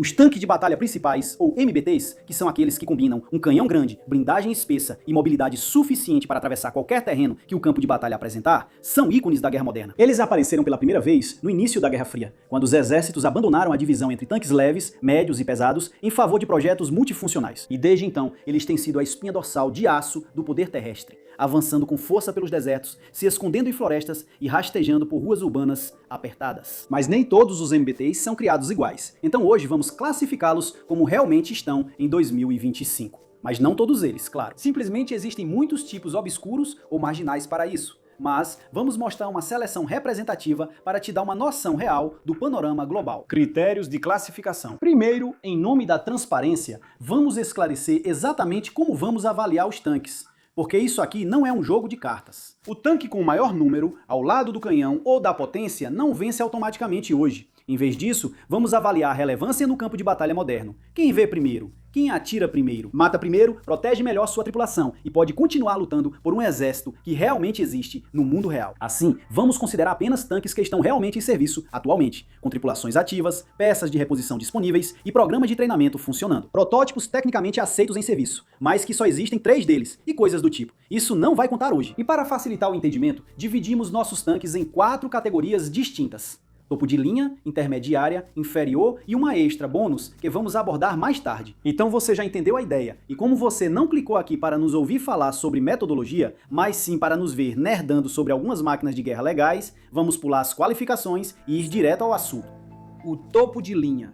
Os tanques de batalha principais, ou MBTs, que são aqueles que combinam um canhão grande, blindagem espessa e mobilidade suficiente para atravessar qualquer terreno que o campo de batalha apresentar, são ícones da guerra moderna. Eles apareceram pela primeira vez no início da Guerra Fria, quando os exércitos abandonaram a divisão entre tanques leves, médios e pesados em favor de projetos multifuncionais. E desde então, eles têm sido a espinha dorsal de aço do poder terrestre, avançando com força pelos desertos, se escondendo em florestas e rastejando por ruas urbanas apertadas. Mas nem todos os MBTs são criados iguais, então hoje vamos classificá-los como realmente estão em 2025. Mas não todos eles, claro. Simplesmente existem muitos tipos obscuros ou marginais para isso. Mas vamos mostrar uma seleção representativa para te dar uma noção real do panorama global. Critérios de classificação. Primeiro, em nome da transparência, vamos esclarecer exatamente como vamos avaliar os tanques. Porque isso aqui não é um jogo de cartas. O tanque com o maior número, ao lado do canhão ou da potência, não vence automaticamente hoje. Em vez disso, vamos avaliar a relevância no campo de batalha moderno. Quem vê primeiro? Quem atira primeiro? Mata primeiro, protege melhor sua tripulação e pode continuar lutando por um exército que realmente existe no mundo real. Assim, vamos considerar apenas tanques que estão realmente em serviço atualmente, com tripulações ativas, peças de reposição disponíveis e programas de treinamento funcionando. Protótipos tecnicamente aceitos em serviço, mas que só existem 3 deles e coisas do tipo. Isso não vai contar hoje. E para facilitar o entendimento, dividimos nossos tanques em 4 categorias distintas: topo de linha, intermediária, inferior e uma extra bônus que vamos abordar mais tarde. Então você já entendeu a ideia, e como você não clicou aqui para nos ouvir falar sobre metodologia, mas sim para nos ver nerdando sobre algumas máquinas de guerra legais, vamos pular as qualificações e ir direto ao assunto. O topo de linha.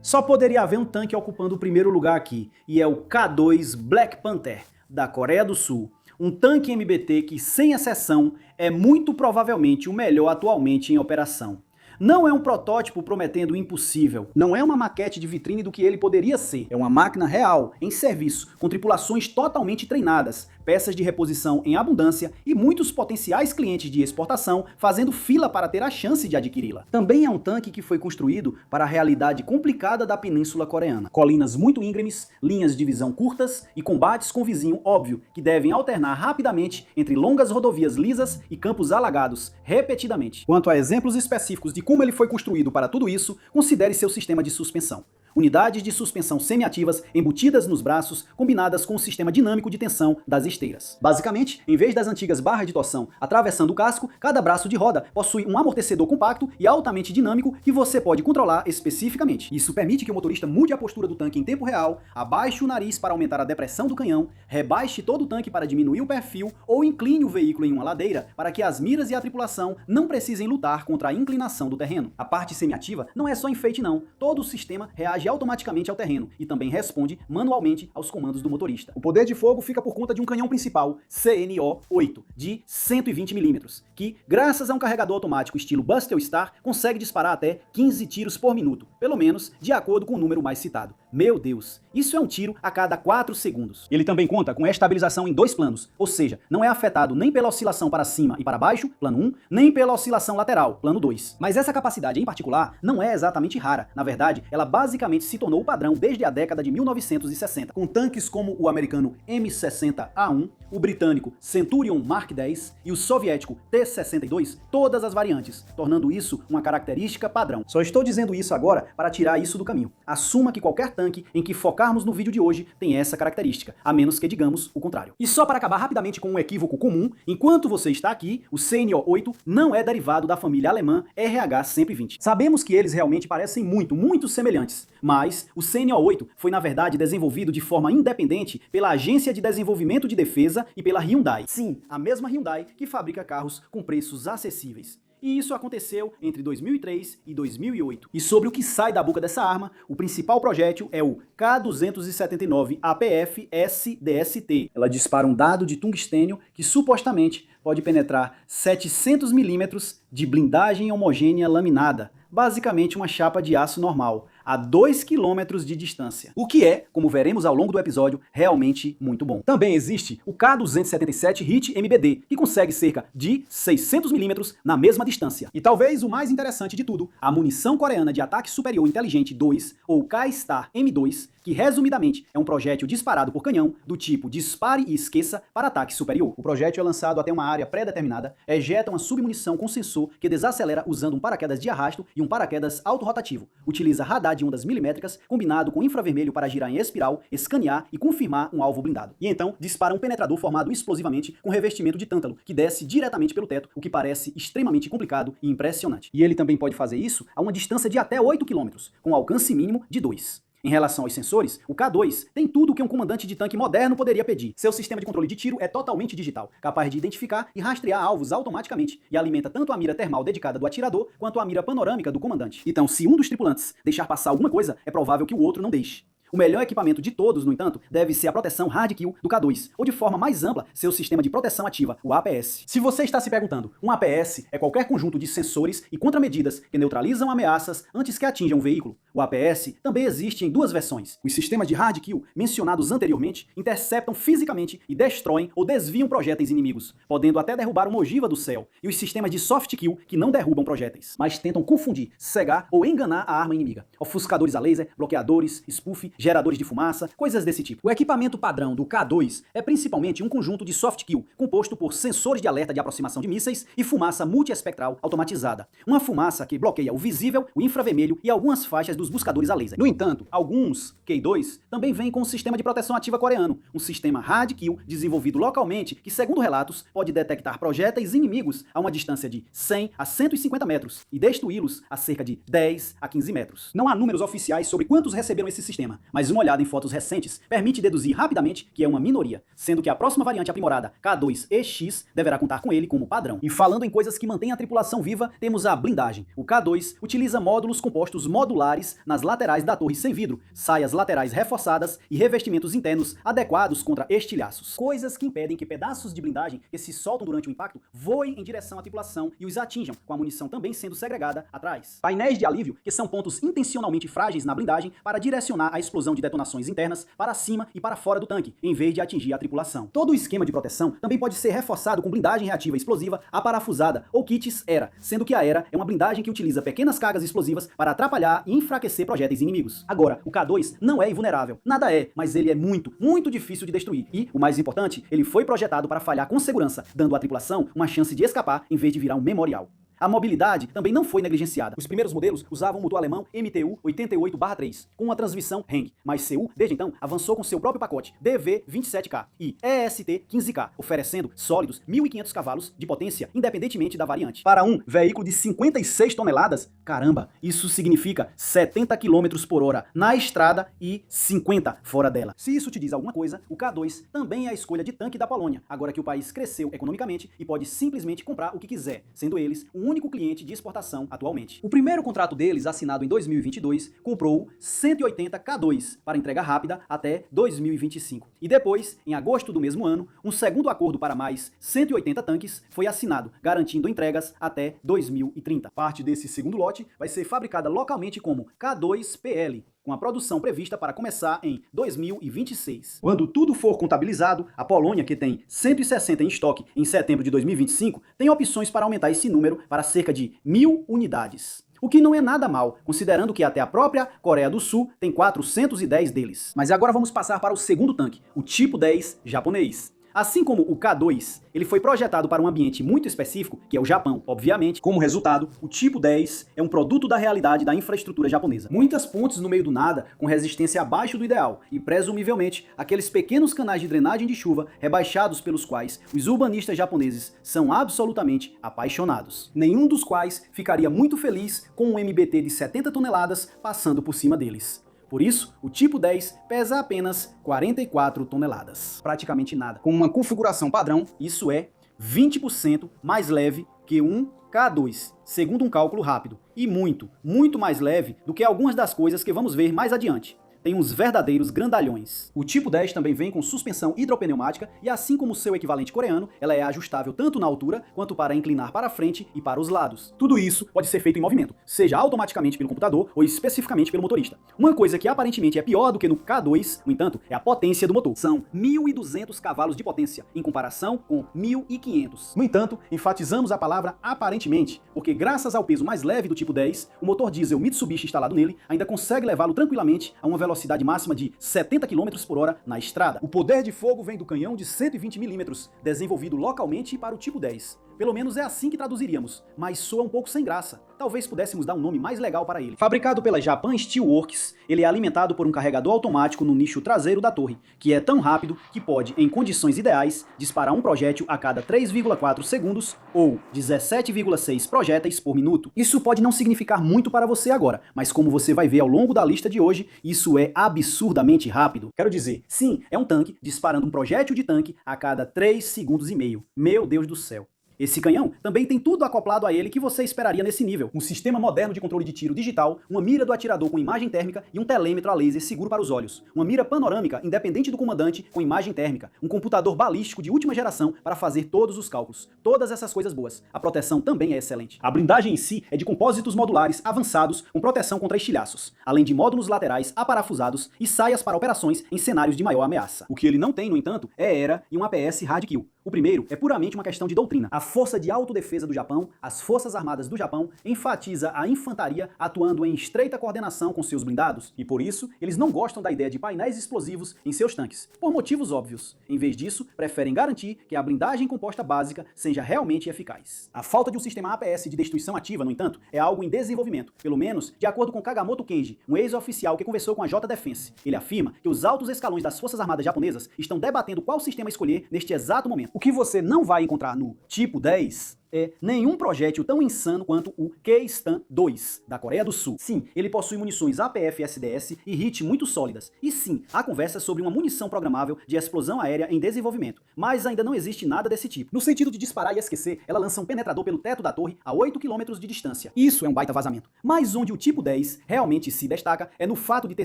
Só poderia haver um tanque ocupando o primeiro lugar aqui, e é o K2 Black Panther, da Coreia do Sul. Um tanque MBT que, sem exceção, é muito provavelmente o melhor atualmente em operação. Não é um protótipo prometendo o impossível, não é uma maquete de vitrine do que ele poderia ser, é uma máquina real, em serviço, com tripulações totalmente treinadas, peças de reposição em abundância e muitos potenciais clientes de exportação fazendo fila para ter a chance de adquiri-la. Também é um tanque que foi construído para a realidade complicada da Península Coreana. Colinas muito íngremes, linhas de visão curtas e combates com vizinho óbvio que devem alternar rapidamente entre longas rodovias lisas e campos alagados repetidamente. Quanto a exemplos específicos de como ele foi construído para tudo isso, considere seu sistema de suspensão. Unidades de suspensão semiativas embutidas nos braços, combinadas com o sistema dinâmico de tensão das esteiras. Basicamente, em vez das antigas barras de torção atravessando o casco, cada braço de roda possui um amortecedor compacto e altamente dinâmico que você pode controlar especificamente. Isso permite que o motorista mude a postura do tanque em tempo real, abaixe o nariz para aumentar a depressão do canhão, rebaixe todo o tanque para diminuir o perfil ou incline o veículo em uma ladeira para que as miras e a tripulação não precisem lutar contra a inclinação do terreno. A parte semiativa não é só enfeite não, todo o sistema reage automaticamente ao terreno e também responde manualmente aos comandos do motorista. O poder de fogo fica por conta de um canhão principal CNO-8 de 120 mm, que, graças a um carregador automático estilo Buster Star, consegue disparar até 15 tiros por minuto, pelo menos de acordo com o número mais citado. Meu Deus, isso é um tiro a cada 4 segundos. Ele também conta com estabilização em 2 planos, ou seja, não é afetado nem pela oscilação para cima e para baixo, plano 1, nem pela oscilação lateral, plano 2. Mas essa capacidade em particular não é exatamente rara. Na verdade, ela basicamente se tornou o padrão desde a década de 1960, com tanques como o americano M60A1, o britânico Centurion Mark X e o soviético T-62, todas as variantes, tornando isso uma característica padrão. Só estou dizendo isso agora para tirar isso do caminho. Assuma que qualquer tanque em que focarmos no vídeo de hoje tem essa característica, a menos que digamos o contrário. E só para acabar rapidamente com um equívoco comum, enquanto você está aqui, o CNO-8 não é derivado da família alemã RH-120. Sabemos que eles realmente parecem muito semelhantes, mas o CNO-8 foi na verdade desenvolvido de forma independente pela Agência de Desenvolvimento de Defesa e pela Hyundai. Sim, a mesma Hyundai que fabrica carros com preços acessíveis. E isso aconteceu entre 2003 e 2008. E sobre o que sai da boca dessa arma, o principal projétil é o K279 APF SDST. Ela dispara um dado de tungstênio que supostamente pode penetrar 700 milímetros de blindagem homogênea laminada, basicamente uma chapa de aço normal, a 2 km de distância. O que é, como veremos ao longo do episódio, realmente muito bom. Também existe o K277 HIT MBD, que consegue cerca de 600 mm na mesma distância. E talvez o mais interessante de tudo, a munição coreana de ataque superior inteligente 2, ou K-Star M2, que resumidamente é um projétil disparado por canhão do tipo dispare e esqueça para ataque superior. O projétil é lançado até uma área pré-determinada, ejeta uma submunição com sensor que desacelera usando um paraquedas de arrasto e um paraquedas autorrotativo, utiliza radar velocidade de ondas milimétricas, combinado com infravermelho para girar em espiral, escanear e confirmar um alvo blindado. E então dispara um penetrador formado explosivamente com revestimento de tântalo, que desce diretamente pelo teto, o que parece extremamente complicado e impressionante. E ele também pode fazer isso a uma distância de até 8 km, com alcance mínimo de 2. Em relação aos sensores, o K2 tem tudo o que um comandante de tanque moderno poderia pedir. Seu sistema de controle de tiro é totalmente digital, capaz de identificar e rastrear alvos automaticamente, e alimenta tanto a mira termal dedicada do atirador, quanto a mira panorâmica do comandante. Então, se um dos tripulantes deixar passar alguma coisa, é provável que o outro não deixe. O melhor equipamento de todos, no entanto, deve ser a proteção Hard Kill do K2, ou de forma mais ampla, seu sistema de proteção ativa, o APS. Se você está se perguntando, um APS é qualquer conjunto de sensores e contramedidas que neutralizam ameaças antes que atinjam o veículo. O APS também existe em duas versões. Os sistemas de Hard Kill, mencionados anteriormente, interceptam fisicamente e destroem ou desviam projéteis inimigos, podendo até derrubar uma ogiva do céu. E os sistemas de Soft Kill, que não derrubam projéteis, mas tentam confundir, cegar ou enganar a arma inimiga. Ofuscadores a laser, bloqueadores, spoof, geradores de fumaça, coisas desse tipo. O equipamento padrão do K2 é principalmente um conjunto de soft kill, composto por sensores de alerta de aproximação de mísseis e fumaça multiespectral automatizada. Uma fumaça que bloqueia o visível, o infravermelho e algumas faixas dos buscadores a laser. No entanto, alguns K2 também vêm com um sistema de proteção ativa coreano, um sistema Hard Kill desenvolvido localmente que, segundo relatos, pode detectar projéteis inimigos a uma distância de 100 a 150 metros e destruí-los a cerca de 10 a 15 metros. Não há números oficiais sobre quantos receberam esse sistema, mas uma olhada em fotos recentes permite deduzir rapidamente que é uma minoria, sendo que a próxima variante aprimorada, K2EX, deverá contar com ele como padrão. E falando em coisas que mantêm a tripulação viva, temos a blindagem. O K2 utiliza módulos compostos modulares nas laterais da torre sem vidro, saias laterais reforçadas e revestimentos internos adequados contra estilhaços. Coisas que impedem que pedaços de blindagem que se soltam durante o impacto voem em direção à tripulação e os atinjam, com a munição também sendo segregada atrás. Painéis de alívio, que são pontos intencionalmente frágeis na blindagem para direcionar a explosão de detonações internas para cima e para fora do tanque, em vez de atingir a tripulação. Todo o esquema de proteção também pode ser reforçado com blindagem reativa explosiva aparafusada ou kits ERA, sendo que a ERA é uma blindagem que utiliza pequenas cargas explosivas para atrapalhar e enfraquecer projéteis inimigos. Agora, o K2 não é invulnerável. Nada é, mas ele é muito, muito difícil de destruir. E, o mais importante, ele foi projetado para falhar com segurança, dando à tripulação uma chance de escapar em vez de virar um memorial. A mobilidade também não foi negligenciada. Os primeiros modelos usavam o motor alemão MTU 88/3, com uma transmissão Heng, mas Cu, desde então, avançou com seu próprio pacote DV27K e EST15K, oferecendo sólidos 1.500 cavalos de potência, independentemente da variante. Para um veículo de 56 toneladas, caramba, isso significa 70 km por hora na estrada e 50 fora dela. Se isso te diz alguma coisa, o K2 também é a escolha de tanque da Polônia, agora que o país cresceu economicamente e pode simplesmente comprar o que quiser, sendo eles o único cliente de exportação atualmente. O primeiro contrato deles, assinado em 2022, comprou 180 K2 para entrega rápida até 2025. E depois, em agosto do mesmo ano, um segundo acordo para mais 180 tanques foi assinado, garantindo entregas até 2030. Parte desse segundo lote vai ser fabricada localmente como K2PL, com a produção prevista para começar em 2026. Quando tudo for contabilizado, a Polônia, que tem 160 em estoque em setembro de 2025, tem opções para aumentar esse número para cerca de 1.000 unidades. O que não é nada mal, considerando que até a própria Coreia do Sul tem 410 deles. Mas agora vamos passar para o segundo tanque, o Tipo 10 japonês. Assim como o K2, ele foi projetado para um ambiente muito específico, que é o Japão, obviamente. Como resultado, o Tipo 10 é um produto da realidade da infraestrutura japonesa. Muitas pontes no meio do nada, com resistência abaixo do ideal, e presumivelmente aqueles pequenos canais de drenagem de chuva rebaixados pelos quais os urbanistas japoneses são absolutamente apaixonados. Nenhum dos quais ficaria muito feliz com um MBT de 70 toneladas passando por cima deles. Por isso, o Tipo 10 pesa apenas 44 toneladas. Praticamente nada. Com uma configuração padrão, isso é 20% mais leve que um K2, segundo um cálculo rápido. E muito, muito mais leve do que algumas das coisas que vamos ver mais adiante. Tem uns verdadeiros grandalhões. O Tipo 10 também vem com suspensão hidropneumática e, assim como o seu equivalente coreano, ela é ajustável tanto na altura quanto para inclinar para a frente e para os lados. Tudo isso pode ser feito em movimento, seja automaticamente pelo computador ou especificamente pelo motorista. Uma coisa que aparentemente é pior do que no K2, no entanto, é a potência do motor. São 1.200 cavalos de potência, em comparação com 1.500. No entanto, enfatizamos a palavra aparentemente, porque graças ao peso mais leve do Tipo 10, o motor diesel Mitsubishi instalado nele ainda consegue levá-lo tranquilamente a uma velocidade máxima de 70 km por hora na estrada. O poder de fogo vem do canhão de 120 mm, desenvolvido localmente para o Tipo 10. Pelo menos é assim que traduziríamos, mas soa um pouco sem graça. Talvez pudéssemos dar um nome mais legal para ele. Fabricado pela Japan Steel Works, ele é alimentado por um carregador automático no nicho traseiro da torre, que é tão rápido que pode, em condições ideais, disparar um projétil a cada 3,4 segundos ou 17,6 projéteis por minuto. Isso pode não significar muito para você agora, mas como você vai ver ao longo da lista de hoje, isso é absurdamente rápido. Quero dizer, sim, é um tanque disparando um projétil de tanque a cada 3 segundos e meio. Meu Deus do céu. Esse canhão também tem tudo acoplado a ele que você esperaria nesse nível. Um sistema moderno de controle de tiro digital, uma mira do atirador com imagem térmica e um telêmetro a laser seguro para os olhos. Uma mira panorâmica independente do comandante com imagem térmica. Um computador balístico de última geração para fazer todos os cálculos. Todas essas coisas boas. A proteção também é excelente. A blindagem em si é de compósitos modulares avançados com proteção contra estilhaços, além de módulos laterais aparafusados e saias para operações em cenários de maior ameaça. O que ele não tem, no entanto, é ERA e um APS Hard Kill. O primeiro é puramente uma questão de doutrina. A Força de Autodefesa do Japão, as Forças Armadas do Japão, enfatiza a infantaria atuando em estreita coordenação com seus blindados, e por isso eles não gostam da ideia de painéis explosivos em seus tanques, por motivos óbvios. Em vez disso, preferem garantir que a blindagem composta básica seja realmente eficaz. A falta de um sistema APS de destruição ativa, no entanto, é algo em desenvolvimento, pelo menos de acordo com Kagamoto Kenji, um ex-oficial que conversou com a J-Defense. Ele afirma que os altos escalões das Forças Armadas japonesas estão debatendo qual sistema escolher neste exato momento. O que você não vai encontrar no Tipo 10 é nenhum projétil tão insano quanto o K-Stan 2, da Coreia do Sul. Sim, ele possui munições APF-SDS e HIT muito sólidas. E sim, há conversa sobre uma munição programável de explosão aérea em desenvolvimento, mas ainda não existe nada desse tipo. No sentido de disparar e esquecer, ela lança um penetrador pelo teto da torre a 8 km de distância. Isso é um baita vazamento. Mas onde o Tipo 10 realmente se destaca é no fato de ter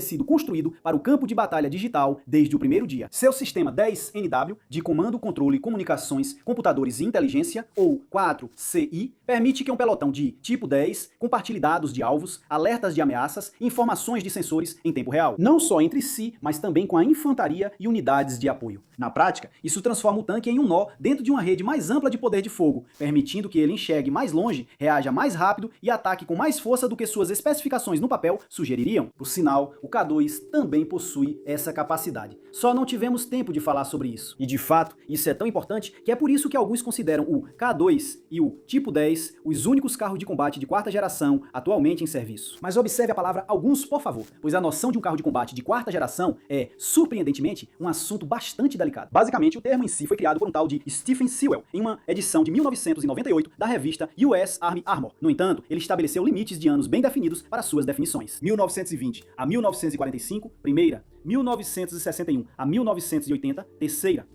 sido construído para o campo de batalha digital desde o primeiro dia. Seu sistema 10NW, de comando, controle, comunicações, computadores e inteligência, ou 4CI, permite que um pelotão de Tipo 10 compartilhe dados de alvos, alertas de ameaças e informações de sensores em tempo real. Não só entre si, mas também com a infantaria e unidades de apoio. Na prática, isso transforma o tanque em um nó dentro de uma rede mais ampla de poder de fogo, permitindo que ele enxergue mais longe, reaja mais rápido e ataque com mais força do que suas especificações no papel sugeririam. Por sinal, o K2 também possui essa capacidade. Só não tivemos tempo de falar sobre isso. E de fato, isso é tão importante que é por isso que alguns consideram o K2 e o Tipo 10 os únicos carros de combate de quarta geração atualmente em serviço. Mas observe a palavra alguns, por favor, pois a noção de um carro de combate de quarta geração é, surpreendentemente, um assunto bastante delicado. Basicamente, o termo em si foi criado por um tal de Stephen Sewell, em uma edição de 1998 da revista US Army Armor. No entanto, ele estabeleceu limites de anos bem definidos para suas definições. 1920 a 1945, primeira. 1961 a 1980, terceira,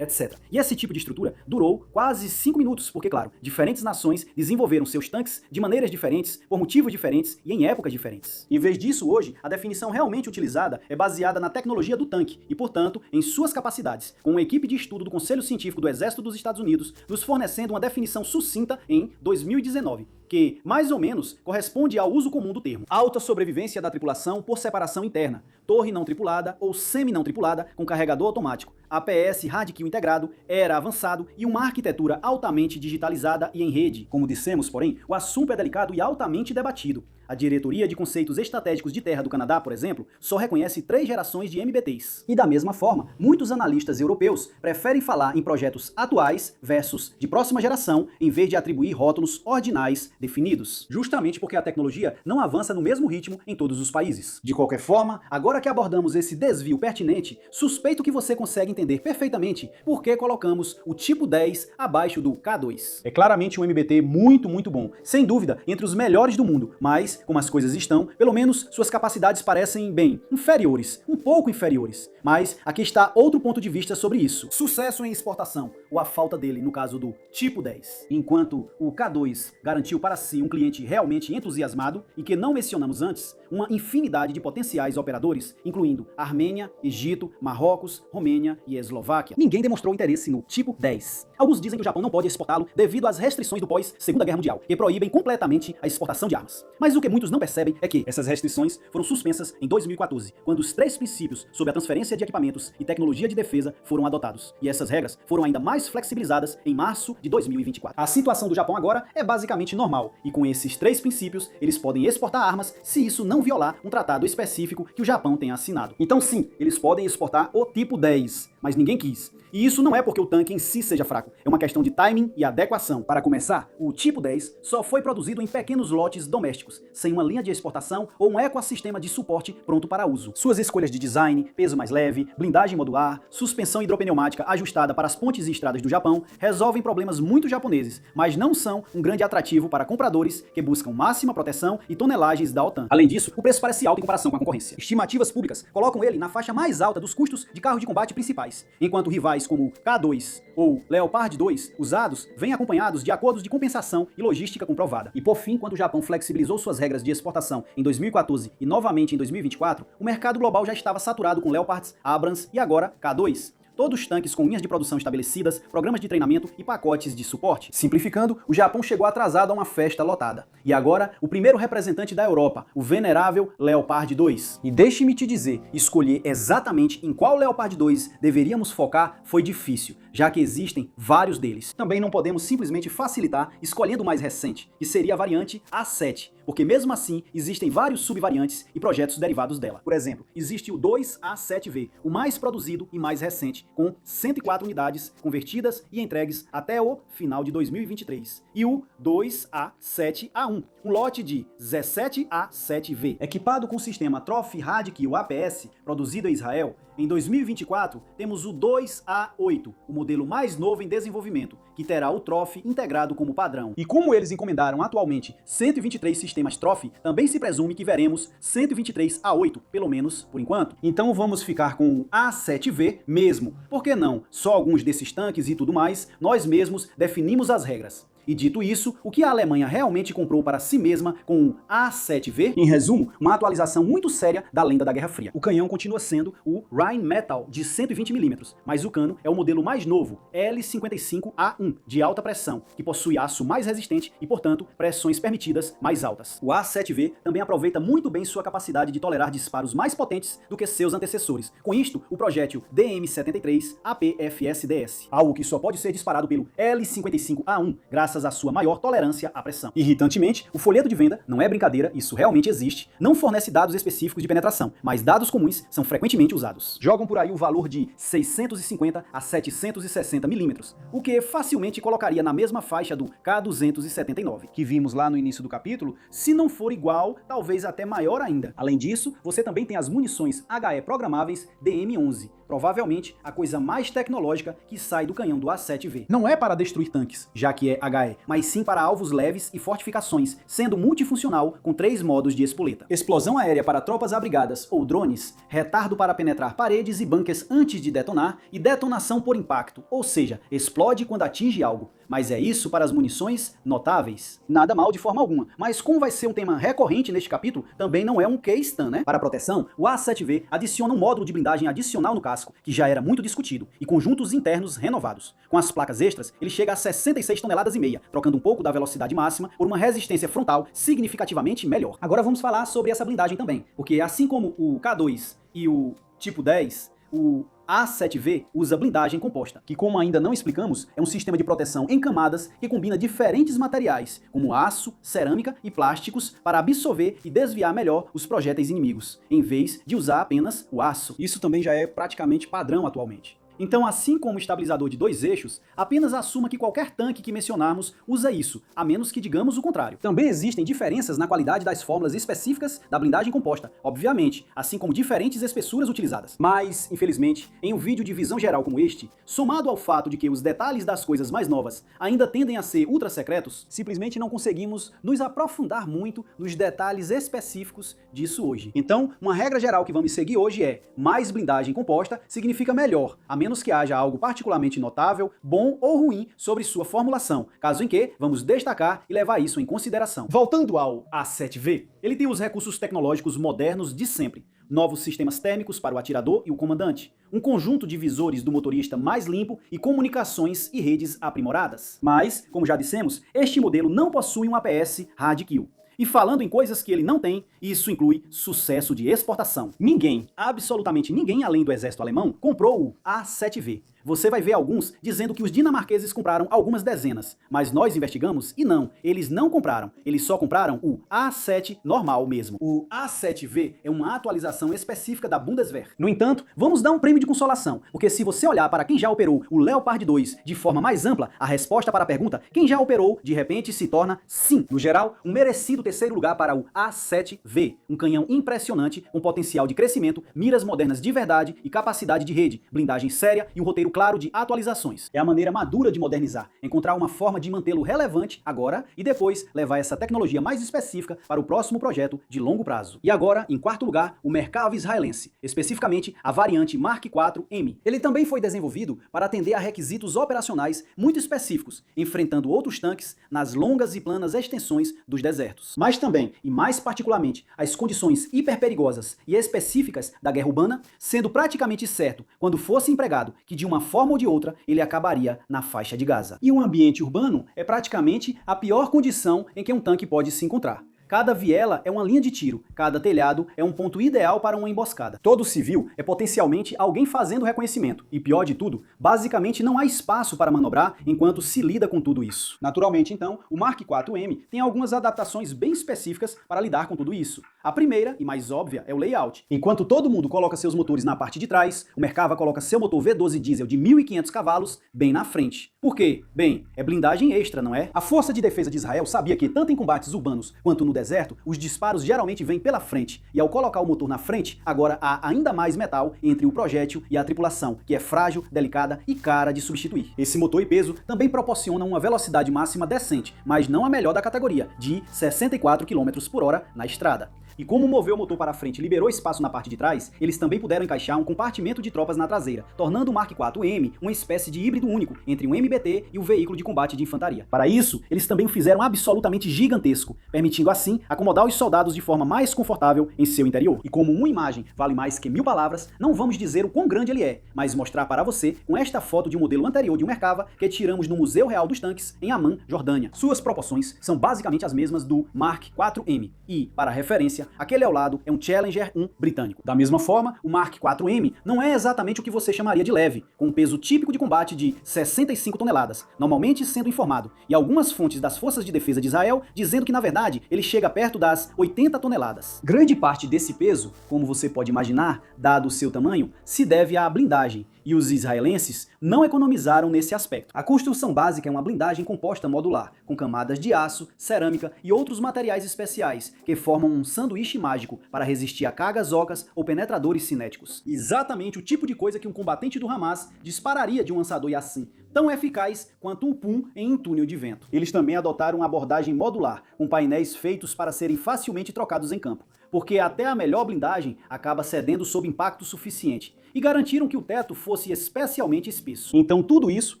etc. E esse tipo de estrutura durou quase 5 minutos, porque, claro, diferentes nações desenvolveram seus tanques de maneiras diferentes, por motivos diferentes e em épocas diferentes. Em vez disso, hoje, a definição realmente utilizada é baseada na tecnologia do tanque e, portanto, em suas capacidades, com uma equipe de estudo do Conselho Científico do Exército dos Estados Unidos nos fornecendo uma definição sucinta em 2019, que, mais ou menos, corresponde ao uso comum do termo. Alta sobrevivência da tripulação por separação interna, torre não tripulada ou semi-não tripulada com carregador automático, APS Hard Kill integrado, era avançado e uma arquitetura altamente digitalizada e em rede. Como dissemos, porém, o assunto é delicado e altamente debatido. A Diretoria de Conceitos Estratégicos de Terra do Canadá, por exemplo, só reconhece 3 gerações de MBTs. E da mesma forma, muitos analistas europeus preferem falar em projetos atuais versus de próxima geração, em vez de atribuir rótulos ordinais definidos. Justamente porque a tecnologia não avança no mesmo ritmo em todos os países. De qualquer forma, agora que abordamos esse desvio pertinente, suspeito que você consegue entender perfeitamente por que colocamos o Tipo 10 abaixo do K2. É claramente um MBT muito bom, sem dúvida, entre os melhores do mundo, mas como as coisas estão, pelo menos suas capacidades parecem, bem, inferiores, um pouco inferiores. Mas aqui está outro ponto de vista sobre isso. Sucesso em exportação, ou a falta dele no caso do Tipo 10. Enquanto o K2 garantiu para si um cliente realmente entusiasmado, e que não mencionamos antes, uma infinidade de potenciais operadores, incluindo Armênia, Egito, Marrocos, Romênia e Eslováquia. Ninguém demonstrou interesse no Tipo 10. Alguns dizem que o Japão não pode exportá-lo devido às restrições do pós-Segunda Guerra Mundial, que proíbem completamente a exportação de armas. Mas o que muitos não percebem é que essas restrições foram suspensas em 2014, quando os 3 princípios sobre a transferência de equipamentos e tecnologia de defesa foram adotados. E essas regras foram ainda mais flexibilizadas em março de 2024. A situação do Japão agora é basicamente normal, e com esses 3 princípios, eles podem exportar armas se isso não violar um tratado específico que o Japão tenha assinado. Então sim, eles podem exportar o Tipo 10, mas ninguém quis. E isso não é porque o tanque em si seja fraco, é uma questão de timing e adequação. Para começar, o Tipo 10 só foi produzido em pequenos lotes domésticos, sem uma linha de exportação ou um ecossistema de suporte pronto para uso. Suas escolhas de design, peso mais leve, blindagem modular, suspensão hidropneumática ajustada para as pontes e estradas do Japão resolvem problemas muito japoneses, mas não são um grande atrativo para compradores que buscam máxima proteção e tonelagens da OTAN. Além disso, o preço parece alto em comparação com a concorrência. Estimativas públicas colocam ele na faixa mais alta dos custos de carros de combate principais, enquanto rivais como o K2 ou Leopard 2 usados vêm acompanhados de acordos de compensação e logística comprovada. E por fim, quando o Japão flexibilizou suas regras de exportação em 2014 e novamente em 2024, o mercado global já estava saturado com Leopards, Abrams e agora K2. Todos tanques com linhas de produção estabelecidas, programas de treinamento e pacotes de suporte. Simplificando, o Japão chegou atrasado a uma festa lotada. E agora, o primeiro representante da Europa, o venerável Leopard 2. E deixe-me te dizer, escolher exatamente em qual Leopard 2 deveríamos focar foi difícil, já que existem vários deles. Também não podemos simplesmente facilitar escolhendo o mais recente, que seria a variante A7, porque mesmo assim existem vários subvariantes e projetos derivados dela. Por exemplo, existe o 2A7V, o mais produzido e mais recente, com 104 unidades convertidas e entregues até o final de 2023. E o 2A7A1, um lote de 17A7V, equipado com o sistema Trophy Radical APS, produzido em Israel. Em 2024, temos o 2A8, o modelo mais novo em desenvolvimento, que terá o Trophy integrado como padrão. E como eles encomendaram atualmente 123 sistemas Trophy, também se presume que veremos 123A8, pelo menos por enquanto. Então vamos ficar com o A7V mesmo. Por que não? Só alguns desses tanques e tudo mais, nós mesmos definimos as regras. E dito isso, o que a Alemanha realmente comprou para si mesma com o A7V? Em resumo, uma atualização muito séria da lenda da Guerra Fria. O canhão continua sendo o Rheinmetall de 120mm, mas o cano é o modelo mais novo, L55A1, de alta pressão, que possui aço mais resistente e, portanto, pressões permitidas mais altas. O A7V também aproveita muito bem sua capacidade de tolerar disparos mais potentes do que seus antecessores. Com isto, o projétil DM73 APFSDS, algo que só pode ser disparado pelo L55A1, graças à sua maior tolerância à pressão. Irritantemente, o folheto de venda, não é brincadeira, isso realmente existe, não fornece dados específicos de penetração, mas dados comuns são frequentemente usados. Jogam por aí o valor de 650 a 760 milímetros, o que facilmente colocaria na mesma faixa do K279, que vimos lá no início do capítulo, se não for igual, talvez até maior ainda. Além disso, você também tem as munições HE programáveis DM11, provavelmente a coisa mais tecnológica que sai do canhão do A7V. Não é para destruir tanques, já que é HE, mas sim para alvos leves e fortificações, sendo multifuncional com 3 modos de espoleta. Explosão aérea para tropas abrigadas ou drones, retardo para penetrar paredes e bunkers antes de detonar e detonação por impacto, ou seja, explode quando atinge algo. Mas é isso para as munições notáveis. Nada mal de forma alguma, mas como vai ser um tema recorrente neste capítulo, também não é um keystun, né? Para proteção, o A7V adiciona um módulo de blindagem adicional no casco, que já era muito discutido, e conjuntos internos renovados. Com as placas extras, ele chega a 66 toneladas e meia, trocando um pouco da velocidade máxima por uma resistência frontal significativamente melhor. Agora vamos falar sobre essa blindagem também, porque assim como o K2 e o Tipo 10, o A7V usa blindagem composta, que, como ainda não explicamos, é um sistema de proteção em camadas que combina diferentes materiais, como aço, cerâmica e plásticos, para absorver e desviar melhor os projéteis inimigos, em vez de usar apenas o aço. Isso também já é praticamente padrão atualmente. Então, assim como o estabilizador de 2 eixos, apenas assuma que qualquer tanque que mencionarmos usa isso, a menos que digamos o contrário. Também existem diferenças na qualidade das fórmulas específicas da blindagem composta, obviamente, assim como diferentes espessuras utilizadas. Mas, infelizmente, em um vídeo de visão geral como este, somado ao fato de que os detalhes das coisas mais novas ainda tendem a ser ultra secretos, simplesmente não conseguimos nos aprofundar muito nos detalhes específicos disso hoje. Então, uma regra geral que vamos seguir hoje é: mais blindagem composta significa melhor, a menos que haja algo particularmente notável, bom ou ruim sobre sua formulação, caso em que vamos destacar e levar isso em consideração. Voltando ao A7V, ele tem os recursos tecnológicos modernos de sempre, novos sistemas térmicos para o atirador e o comandante, um conjunto de visores do motorista mais limpo e comunicações e redes aprimoradas. Mas, como já dissemos, este modelo não possui um APS Radical. E falando em coisas que ele não tem, isso inclui sucesso de exportação. Ninguém, absolutamente ninguém além do exército alemão, comprou o A7V. Você vai ver alguns dizendo que os dinamarqueses compraram algumas dezenas, mas nós investigamos e não, eles não compraram, eles só compraram o A7 normal mesmo. O A7V é uma atualização específica da Bundeswehr. No entanto, vamos dar um prêmio de consolação, porque se você olhar para quem já operou o Leopard 2 de forma mais ampla, a resposta para a pergunta quem já operou, de repente se torna sim. No geral, um merecido terceiro lugar para o A7V, um canhão impressionante com potencial de crescimento, miras modernas de verdade e capacidade de rede, blindagem séria e um roteiro claro de atualizações. É a maneira madura de modernizar, encontrar uma forma de mantê-lo relevante agora e depois levar essa tecnologia mais específica para o próximo projeto de longo prazo. E agora, em quarto lugar, o Merkava israelense, especificamente a variante Mark IV-M. Ele também foi desenvolvido para atender a requisitos operacionais muito específicos, enfrentando outros tanques nas longas e planas extensões dos desertos. Mas também, e mais particularmente, as condições hiperperigosas e específicas da guerra urbana, sendo praticamente certo, quando fosse empregado, que de uma forma ou de outra ele acabaria na faixa de Gaza. E um ambiente urbano é praticamente a pior condição em que um tanque pode se encontrar. Cada viela é uma linha de tiro, cada telhado é um ponto ideal para uma emboscada. Todo civil é potencialmente alguém fazendo reconhecimento. E pior de tudo, basicamente não há espaço para manobrar enquanto se lida com tudo isso. Naturalmente, então, o Mark IV-M tem algumas adaptações bem específicas para lidar com tudo isso. A primeira, e mais óbvia, é o layout. Enquanto todo mundo coloca seus motores na parte de trás, o Merkava coloca seu motor V12 diesel de 1.500 cavalos bem na frente. Por quê? Bem, é blindagem extra, não é? A Força de Defesa de Israel sabia que, tanto em combates urbanos quanto no deserto, os disparos geralmente vêm pela frente, e ao colocar o motor na frente, agora há ainda mais metal entre o projétil e a tripulação, que é frágil, delicada e cara de substituir. Esse motor e peso também proporcionam uma velocidade máxima decente, mas não a melhor da categoria, de 64 km por hora na estrada. E como mover o motor para frente liberou espaço na parte de trás, eles também puderam encaixar um compartimento de tropas na traseira, tornando o Mark IV-M uma espécie de híbrido único entre um MBT e o veículo de combate de infantaria. Para isso, eles também o fizeram absolutamente gigantesco, permitindo assim acomodar os soldados de forma mais confortável em seu interior. E como uma imagem vale mais que 1000 palavras, não vamos dizer o quão grande ele é, mas mostrar para você com esta foto de um modelo anterior de um Merkava que tiramos no Museu Real dos Tanques em Amman, Jordânia. Suas proporções são basicamente as mesmas do Mark IV-M e, para referência, aquele ao lado é um Challenger 1 britânico. Da mesma forma, o Mark IV-M não é exatamente o que você chamaria de leve, com um peso típico de combate de 65 toneladas, normalmente sendo informado, e algumas fontes das Forças de Defesa de Israel dizendo que, na verdade, ele chega perto das 80 toneladas. Grande parte desse peso, como você pode imaginar, dado o seu tamanho, se deve à blindagem, e os israelenses não economizaram nesse aspecto. A construção básica é uma blindagem composta modular, com camadas de aço, cerâmica e outros materiais especiais, que formam um sanduíche mágico para resistir a cargas ocas ou penetradores cinéticos. Exatamente o tipo de coisa que um combatente do Hamas dispararia de um lançador Yassin, tão eficaz quanto um pum em um túnel de vento. Eles também adotaram uma abordagem modular, com painéis feitos para serem facilmente trocados em campo, porque até a melhor blindagem acaba cedendo sob impacto suficiente, e garantiram que o teto fosse especialmente espesso. Então tudo isso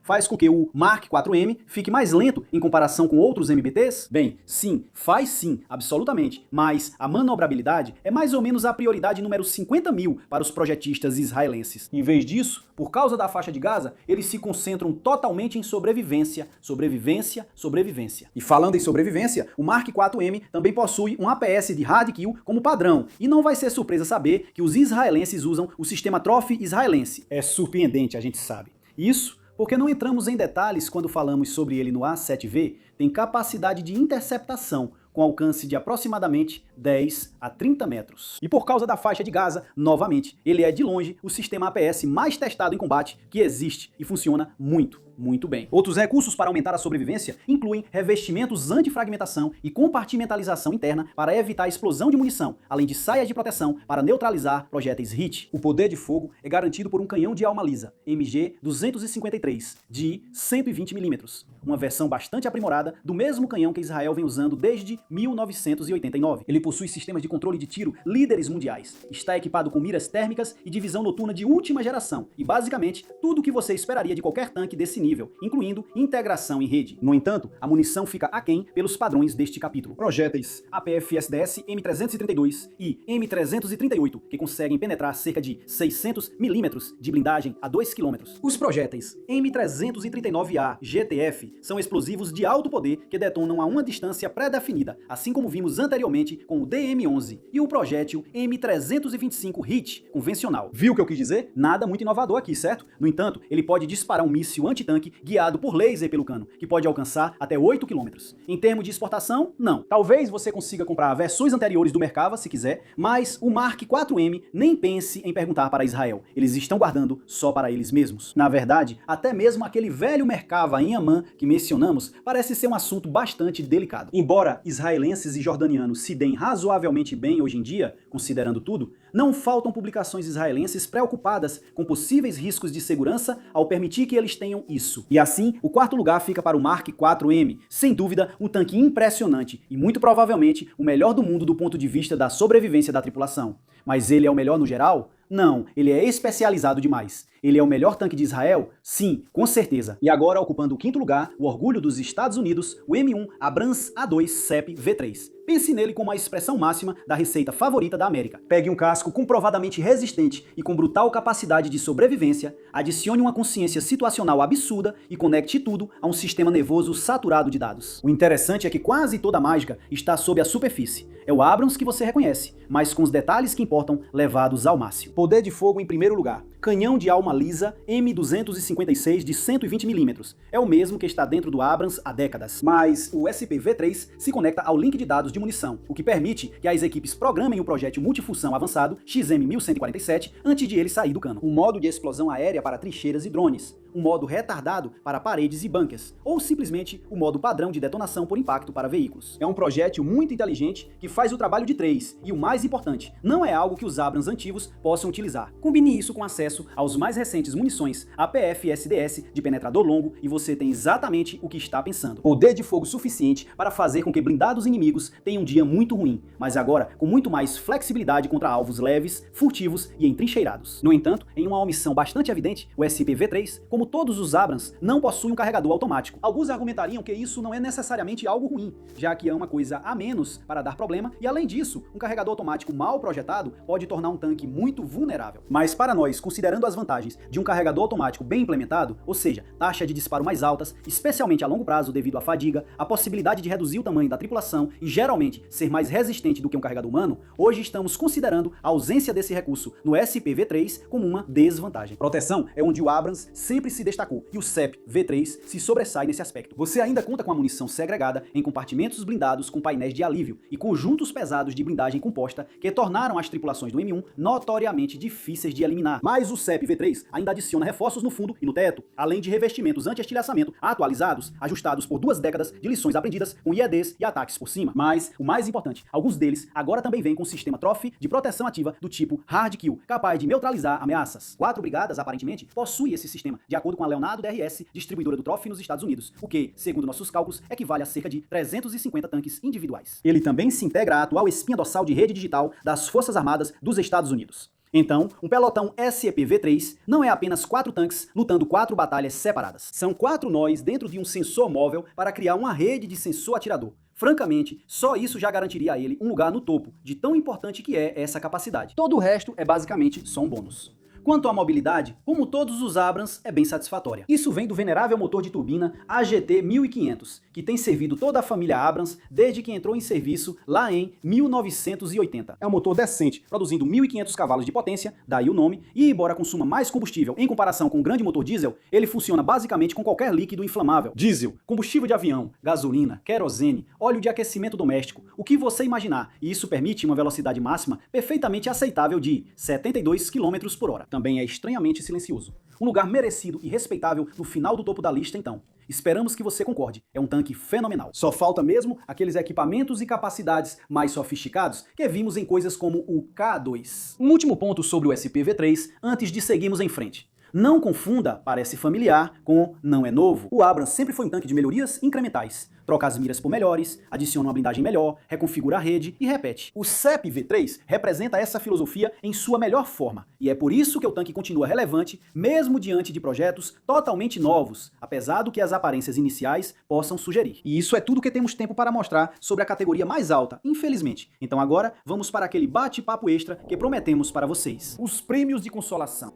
faz com que o Mark IV-M fique mais lento em comparação com outros MBTs? Bem, sim, faz sim, absolutamente, mas a manobrabilidade é mais ou menos a prioridade número 50.000 para os projetistas israelenses. Em vez disso, por causa da faixa de Gaza, eles se concentram totalmente em sobrevivência, sobrevivência, sobrevivência. E falando em sobrevivência, o Mark IV-M também possui um APS de hard kill como padrão, e não vai ser surpresa saber que os israelenses usam o sistema Trophy israelense. É surpreendente, a gente sabe. Isso porque não entramos em detalhes quando falamos sobre ele no A7V, tem capacidade de interceptação, com alcance de aproximadamente 10 a 30 metros. E por causa da faixa de Gaza, novamente, ele é de longe o sistema APS mais testado em combate que existe e funciona muito bem. Outros recursos para aumentar a sobrevivência incluem revestimentos antifragmentação e compartimentalização interna para evitar a explosão de munição, além de saias de proteção para neutralizar projéteis HIT. O poder de fogo é garantido por um canhão de alma lisa, MG-253, de 120 mm, uma versão bastante aprimorada do mesmo canhão que Israel vem usando desde 1989. Ele possui sistemas de controle de tiro líderes mundiais, está equipado com miras térmicas e divisão noturna de última geração, e basicamente tudo o que você esperaria de qualquer tanque desse nível, incluindo integração em rede. No entanto, a munição fica aquém pelos padrões deste capítulo. Projéteis APF-SDS M332 e M338, que conseguem penetrar cerca de 600 milímetros de blindagem a 2 km. Os projéteis M339A GTF são explosivos de alto poder que detonam a uma distância pré-definida, assim como vimos anteriormente com o DM-11 e o projétil M325 HIT convencional. Viu o que eu quis dizer? Nada muito inovador aqui, certo? No entanto, ele pode disparar um míssil antitanque guiado por laser pelo cano, que pode alcançar até 8 km. Em termos de exportação, não. Talvez você consiga comprar versões anteriores do Merkava, se quiser, mas o Mark 4M nem pense em perguntar para Israel. Eles estão guardando só para eles mesmos. Na verdade, até mesmo aquele velho Merkava em Amman que mencionamos parece ser um assunto bastante delicado. Embora israelenses e jordanianos se deem razoavelmente bem hoje em dia, considerando tudo, não faltam publicações israelenses preocupadas com possíveis riscos de segurança ao permitir que eles tenham isso. E assim, o quarto lugar fica para o Mark 4M, sem dúvida um tanque impressionante e muito provavelmente o melhor do mundo do ponto de vista da sobrevivência da tripulação. Mas ele é o melhor no geral? Não, ele é especializado demais. Ele é o melhor tanque de Israel? Sim, com certeza. E agora, ocupando o quinto lugar, o orgulho dos Estados Unidos, o M1 Abrams A2 CEP V3. Pense nele como a expressão máxima da receita favorita da América. Pegue um casco comprovadamente resistente e com brutal capacidade de sobrevivência, adicione uma consciência situacional absurda e conecte tudo a um sistema nervoso saturado de dados. O interessante é que quase toda a mágica está sob a superfície. É o Abrams que você reconhece, mas com os detalhes que importam levados ao máximo. Poder de fogo em primeiro lugar. Canhão de alma lisa M256 de 120mm. É o mesmo que está dentro do Abrams há décadas. Mas o SP-V3 se conecta ao link de dados de munição, o que permite que as equipes programem o projétil multifunção avançado XM1147 antes de ele sair do cano. Um modo de explosão aérea para trincheiras e drones. Um modo retardado para paredes e bunkers, ou simplesmente o modo padrão de detonação por impacto para veículos. É um projétil muito inteligente que faz o trabalho de 3, e o mais importante, não é algo que os Abrams antigos possam utilizar. Combine isso com acesso aos mais recentes munições APF-SDS de penetrador longo e você tem exatamente o que está pensando. Poder de fogo suficiente para fazer com que blindados inimigos tenham um dia muito ruim, mas agora com muito mais flexibilidade contra alvos leves, furtivos e entrincheirados. No entanto, em uma omissão bastante evidente, o SP-V3, como todos os Abrams, não possui um carregador automático. Alguns argumentariam que isso não é necessariamente algo ruim, já que é uma coisa a menos para dar problema, e além disso, um carregador automático mal projetado pode tornar um tanque muito vulnerável. Mas para nós, considerando as vantagens de um carregador automático bem implementado, ou seja, taxa de disparo mais altas, especialmente a longo prazo devido à fadiga, a possibilidade de reduzir o tamanho da tripulação e geralmente ser mais resistente do que um carregador humano, hoje estamos considerando a ausência desse recurso no SP-V3 como uma desvantagem. Proteção é onde o Abrams sempre se destacou, e o CEP-V3 se sobressai nesse aspecto. Você ainda conta com a munição segregada em compartimentos blindados com painéis de alívio e conjuntos pesados de blindagem composta que tornaram as tripulações do M1 notoriamente difíceis de eliminar. Mas o CEP-V3 ainda adiciona reforços no fundo e no teto, além de revestimentos anti-estilhaçamento atualizados, ajustados por 2 décadas de lições aprendidas com IEDs e ataques por cima. Mas, o mais importante, alguns deles agora também vêm com um sistema Trophy de proteção ativa do tipo Hard Kill, capaz de neutralizar ameaças. 4 brigadas, aparentemente, possuem esse sistema, de acordo com a Leonardo DRS, distribuidora do Trophy nos Estados Unidos, o que, segundo nossos cálculos, equivale a cerca de 350 tanques individuais. Ele também se integra à atual espinha dorsal de rede digital das Forças Armadas dos Estados Unidos. Então, um pelotão SEP-V3 não é apenas 4 tanques lutando 4 batalhas separadas. São 4 nós dentro de um sensor móvel para criar uma rede de sensor atirador. Francamente, só isso já garantiria a ele um lugar no topo, de tão importante que é essa capacidade. Todo o resto é basicamente só um bônus. Quanto à mobilidade, como todos os Abrams, é bem satisfatória. Isso vem do venerável motor de turbina AGT 1500, que tem servido toda a família Abrams desde que entrou em serviço lá em 1980. É um motor decente, produzindo 1.500 cavalos de potência, daí o nome, e embora consuma mais combustível em comparação com um grande motor diesel, ele funciona basicamente com qualquer líquido inflamável. Diesel, combustível de avião, gasolina, querosene, óleo de aquecimento doméstico, o que você imaginar, e isso permite uma velocidade máxima perfeitamente aceitável de 72 km por hora. Também é estranhamente silencioso. Um lugar merecido e respeitável no final do topo da lista, então. Esperamos que você concorde, é um tanque fenomenal. Só falta mesmo aqueles equipamentos e capacidades mais sofisticados que vimos em coisas como o K2. Um último ponto sobre o SP-V3 antes de seguirmos em frente. Não confunda, parece familiar, com não é novo. O Abrams sempre foi um tanque de melhorias incrementais. troca as miras por melhores, adiciona uma blindagem melhor, reconfigura a rede e repete. O CEP V3 representa essa filosofia em sua melhor forma, e é por isso que o tanque continua relevante, mesmo diante de projetos totalmente novos, apesar do que as aparências iniciais possam sugerir. E isso é tudo que temos tempo para mostrar sobre a categoria mais alta, infelizmente. Então agora, vamos para aquele bate-papo extra que prometemos para vocês. Os prêmios de consolação.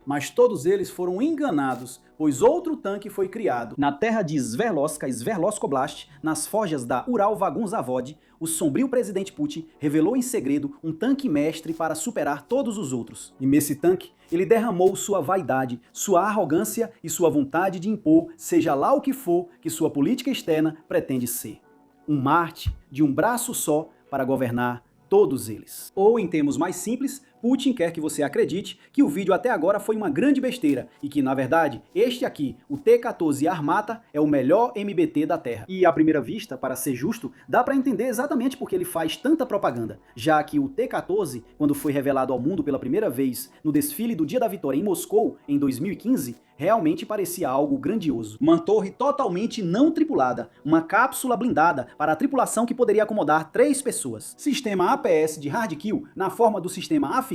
Mas todos eles foram enganados, pois outro tanque foi criado. Na terra de Sverdlovsk Oblast, nas forjas da Ural Vagun Zavod, o sombrio presidente Putin revelou em segredo um tanque mestre para superar todos os outros. E nesse tanque, ele derramou sua vaidade, sua arrogância e sua vontade de impor, seja lá o que for que sua política externa pretende ser. Um Marte de um braço só para governar todos eles. Ou, em termos mais simples, Putin quer que você acredite que o vídeo até agora foi uma grande besteira e que, na verdade, este aqui, o T-14 Armata, é o melhor MBT da Terra. E, à primeira vista, para ser justo, dá para entender exatamente por que ele faz tanta propaganda, já que o T-14, quando foi revelado ao mundo pela primeira vez no desfile do Dia da Vitória em Moscou, em 2015, realmente parecia algo grandioso. Uma torre totalmente não tripulada, uma cápsula blindada para a tripulação que poderia acomodar 3 pessoas. Sistema APS de hard kill na forma do sistema Afghanistan,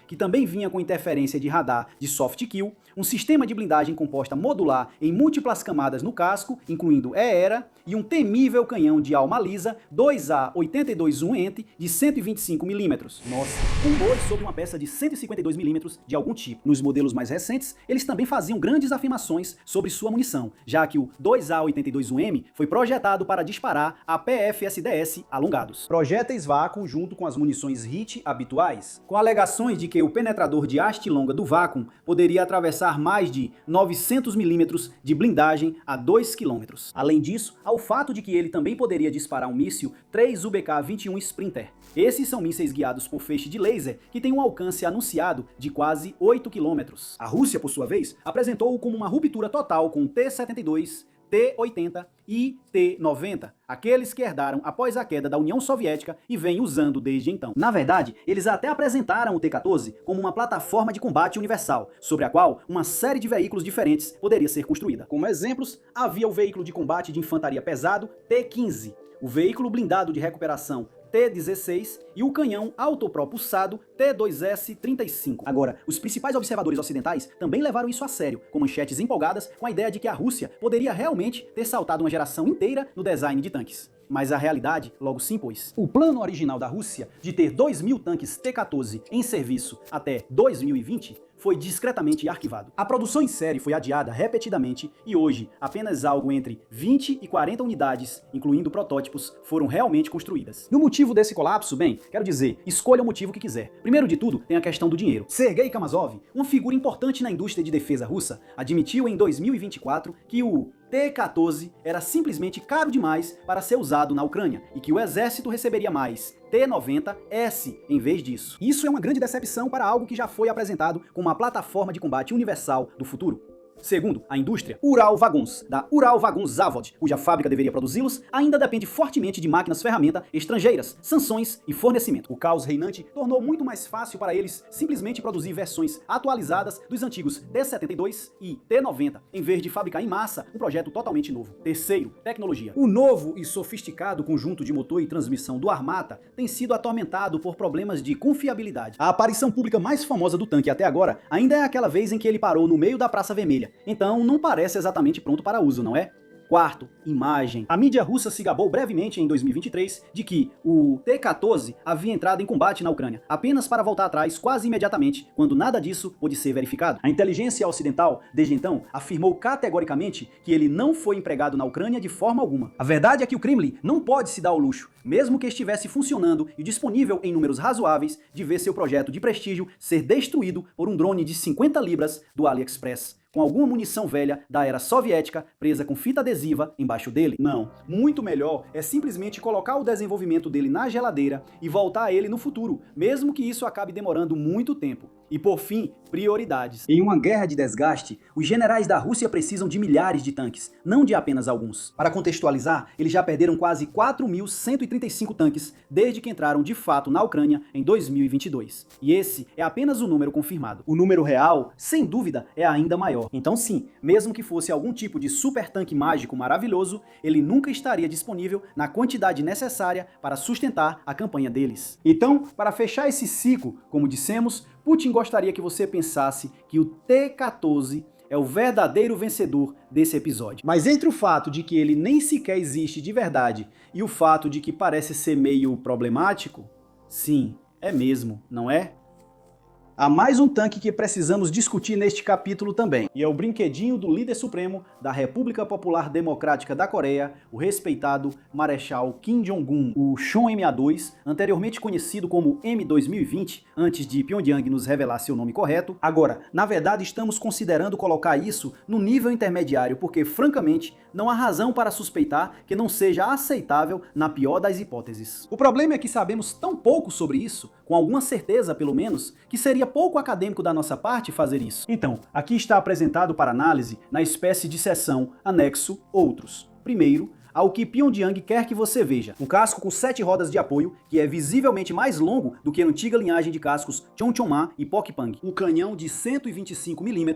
que também vinha com interferência de radar de soft kill, um sistema de blindagem composta modular em múltiplas camadas no casco, incluindo ERA, e um temível canhão de alma lisa 2A82 Ent de 125mm. Nossa, um boi sobre uma peça de 152mm de algum tipo. Nos modelos mais recentes, eles também faziam grandes afirmações sobre sua munição, já que o 2A82M foi projetado para disparar a PFSDS alongados. Projéteis vácuo junto com as munições HIT habituais, com alegações de que o penetrador de haste longa do vácuo poderia atravessar mais de 900mm de blindagem a 2 km. Além disso, ao fato de que ele também poderia disparar um míssil 3UBK-21 Sprinter. Esses são mísseis guiados por feixe de laser que tem um alcance anunciado de quase 8 km. A Rússia, por sua vez, apresentou-o como uma ruptura total com o T-72, T-80 e T-90, aqueles que herdaram após a queda da União Soviética e vêm usando desde então. Na verdade, eles até apresentaram o T-14 como uma plataforma de combate universal, sobre a qual uma série de veículos diferentes poderia ser construída. Como exemplos, havia o veículo de combate de infantaria pesado T-15, o veículo blindado de recuperação T-16 e o canhão autopropulsado T-2S-35. Agora, os principais observadores ocidentais também levaram isso a sério, com manchetes empolgadas com a ideia de que a Rússia poderia realmente ter saltado uma geração inteira no design de tanques. Mas a realidade logo se impôs. O plano original da Rússia de ter 2.000 tanques T-14 em serviço até 2020 foi discretamente arquivado. A produção em série foi adiada repetidamente e hoje apenas algo entre 20 e 40 unidades, incluindo protótipos, foram realmente construídas. E o motivo desse colapso? Bem, quero dizer, escolha o motivo que quiser. Primeiro de tudo, tem a questão do dinheiro. Sergei Kamazov, uma figura importante na indústria de defesa russa, admitiu em 2024 que o T-14 era simplesmente caro demais para ser usado na Ucrânia e que o exército receberia mais T-90S em vez disso. Isso é uma grande decepção para algo que já foi apresentado como uma plataforma de combate universal do futuro. Segundo, a indústria Ural Vaguns, da Ural Vagun Zavod, cuja fábrica deveria produzi-los, ainda depende fortemente de máquinas-ferramenta estrangeiras, sanções e fornecimento. O caos reinante tornou muito mais fácil para eles simplesmente produzir versões atualizadas dos antigos T-72 e T-90, em vez de fabricar em massa um projeto totalmente novo. Terceiro, tecnologia. O novo e sofisticado conjunto de motor e transmissão do Armata tem sido atormentado por problemas de confiabilidade. A aparição pública mais famosa do tanque até agora ainda é aquela vez em que ele parou no meio da Praça Vermelha. Então não parece exatamente pronto para uso, não é? Quarto, imagem. A mídia russa se gabou brevemente em 2023 de que o T-14 havia entrado em combate na Ucrânia, apenas para voltar atrás quase imediatamente, quando nada disso pôde ser verificado. A inteligência ocidental, desde então, afirmou categoricamente que ele não foi empregado na Ucrânia de forma alguma. A verdade é que o Kremlin não pode se dar ao luxo, mesmo que estivesse funcionando e disponível em números razoáveis, de ver seu projeto de prestígio ser destruído por um drone de 50 libras do AliExpress, com alguma munição velha da era soviética presa com fita adesiva embaixo dele. Não, muito melhor é simplesmente colocar o desenvolvimento dele na geladeira e voltar a ele no futuro, mesmo que isso acabe demorando muito tempo. E por fim, prioridades. Em uma guerra de desgaste, os generais da Rússia precisam de milhares de tanques, não de apenas alguns. Para contextualizar, eles já perderam quase 4.135 tanques desde que entraram de fato na Ucrânia em 2022. E esse é apenas o número confirmado. O número real, sem dúvida, é ainda maior. só. Então sim, mesmo que fosse algum tipo de super tanque mágico maravilhoso, ele nunca estaria disponível na quantidade necessária para sustentar a campanha deles. Então, para fechar esse ciclo, como dissemos, Putin gostaria que você pensasse que o T-14 é o verdadeiro vencedor desse episódio. Mas entre o fato de que ele nem sequer existe de verdade e o fato de que parece ser meio problemático, sim, é mesmo, não é? Há mais um tanque que precisamos discutir neste capítulo também, e é o brinquedinho do líder supremo da República Popular Democrática da Coreia, o respeitado Marechal Kim Jong-un, o Chon MA2, anteriormente conhecido como M2020, antes de Pyongyang nos revelar seu nome correto. Agora, na verdade, estamos considerando colocar isso no nível intermediário, porque, francamente, não há razão para suspeitar que não seja aceitável na pior das hipóteses. O problema é que sabemos tão pouco sobre isso, com alguma certeza pelo menos, que seria pouco acadêmico da nossa parte fazer isso. Então, aqui está apresentado para análise na espécie de seção anexo outros. Primeiro, ao que Pyongyang quer que você veja. Um casco com 7 rodas de apoio, que é visivelmente mais longo do que a antiga linhagem de cascos Chonchonma e Pokpang. Um canhão de 125 mm,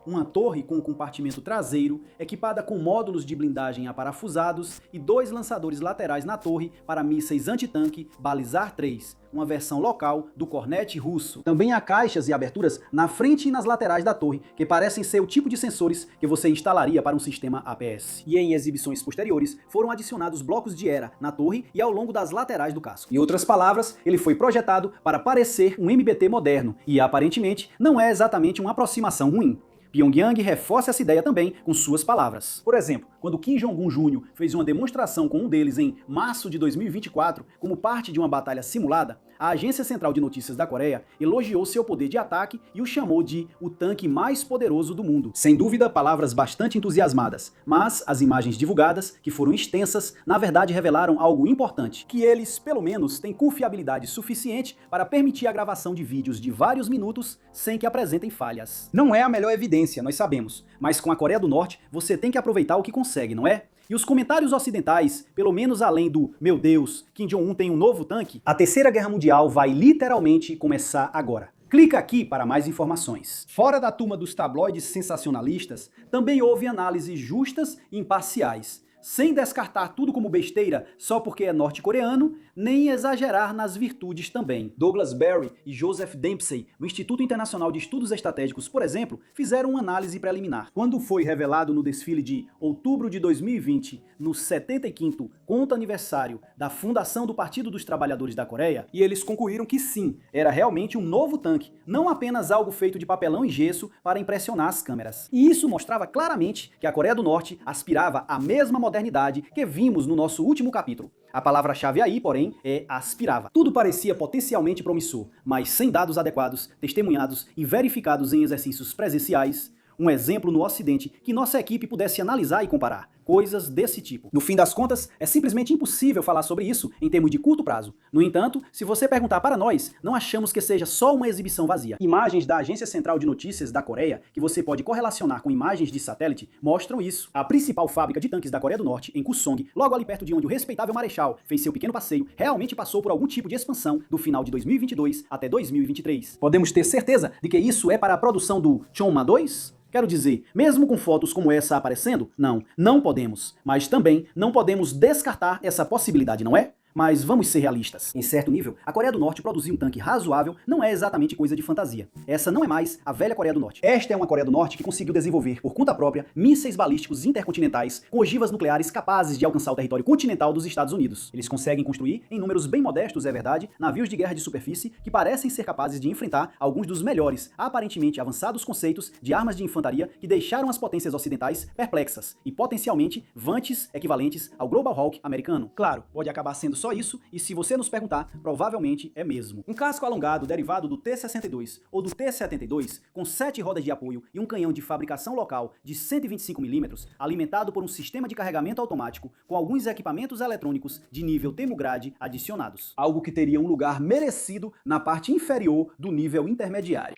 uma torre com compartimento traseiro, equipada com módulos de blindagem aparafusados e 2 lançadores laterais na torre para mísseis antitanque Balizar 3, uma versão local do Kornet russo. Também há caixas e aberturas na frente e nas laterais da torre, que parecem ser o tipo de sensores que você instalaria para um sistema APS. E em exibições posteriores, foram adicionados blocos de era na torre e ao longo das laterais do casco. Em outras palavras, ele foi projetado para parecer um MBT moderno, e aparentemente não é exatamente uma aproximação ruim. Pyongyang reforça essa ideia também com suas palavras. Por exemplo, quando Kim Jong-un Jr. fez uma demonstração com um deles em março de 2024, como parte de uma batalha simulada, a Agência Central de Notícias da Coreia elogiou seu poder de ataque e o chamou de o tanque mais poderoso do mundo. Sem dúvida, palavras bastante entusiasmadas, mas as imagens divulgadas, que foram extensas, na verdade revelaram algo importante, que eles, pelo menos, têm confiabilidade suficiente para permitir a gravação de vídeos de vários minutos sem que apresentem falhas. Não é a melhor evidência, nós sabemos, mas com a Coreia do Norte você tem que aproveitar o que consegue, não é? E os comentários ocidentais, pelo menos além do "meu Deus, Kim Jong-un tem um novo tanque", a Terceira Guerra Mundial vai literalmente começar agora. Clica aqui para mais informações. Fora da turma dos tabloides sensacionalistas, também houve análises justas e imparciais, sem descartar tudo como besteira só porque é norte-coreano, nem exagerar nas virtudes também. Douglas Berry e Joseph Dempsey, do Instituto Internacional de Estudos Estratégicos, por exemplo, fizeram uma análise preliminar. Quando foi revelado no desfile de outubro de 2020, no 75º conto aniversário da fundação do Partido dos Trabalhadores da Coreia, e eles concluíram que sim, era realmente um novo tanque, não apenas algo feito de papelão e gesso para impressionar as câmeras. E isso mostrava claramente que a Coreia do Norte aspirava à mesma modernidade que vimos no nosso último capítulo. A palavra-chave aí, porém, é aspirava. Tudo parecia potencialmente promissor, mas sem dados adequados, testemunhados e verificados em exercícios presenciais, um exemplo no Ocidente que nossa equipe pudesse analisar e comparar. Coisas desse tipo. No fim das contas, é simplesmente impossível falar sobre isso em termos de curto prazo. No entanto, se você perguntar para nós, não achamos que seja só uma exibição vazia. Imagens da Agência Central de Notícias da Coreia, que você pode correlacionar com imagens de satélite, mostram isso. A principal fábrica de tanques da Coreia do Norte, em Kusong, logo ali perto de onde o respeitável Marechal fez seu pequeno passeio, realmente passou por algum tipo de expansão do final de 2022 até 2023. Podemos ter certeza de que isso é para a produção do Chonma 2? Quero dizer, mesmo com fotos como essa aparecendo, não podemos. Mas também não podemos descartar essa possibilidade, não é? Mas vamos ser realistas. Em certo nível, a Coreia do Norte produzir um tanque razoável não é exatamente coisa de fantasia. Essa não é mais a velha Coreia do Norte. Esta é uma Coreia do Norte que conseguiu desenvolver, por conta própria, mísseis balísticos intercontinentais com ogivas nucleares capazes de alcançar o território continental dos Estados Unidos. Eles conseguem construir, em números bem modestos, é verdade, navios de guerra de superfície que parecem ser capazes de enfrentar alguns dos melhores, aparentemente avançados conceitos de armas de infantaria que deixaram as potências ocidentais perplexas e potencialmente vantes equivalentes ao Global Hawk americano. Claro, pode acabar sendo só isso, e se você nos perguntar, provavelmente é mesmo. Um casco alongado derivado do T-62 ou do T-72, com 7 rodas de apoio e um canhão de fabricação local de 125 mm, alimentado por um sistema de carregamento automático com alguns equipamentos eletrônicos de nível termograde adicionados. Algo que teria um lugar merecido na parte inferior do nível intermediário.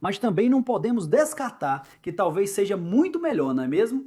Mas também não podemos descartar que talvez seja muito melhor, não é mesmo?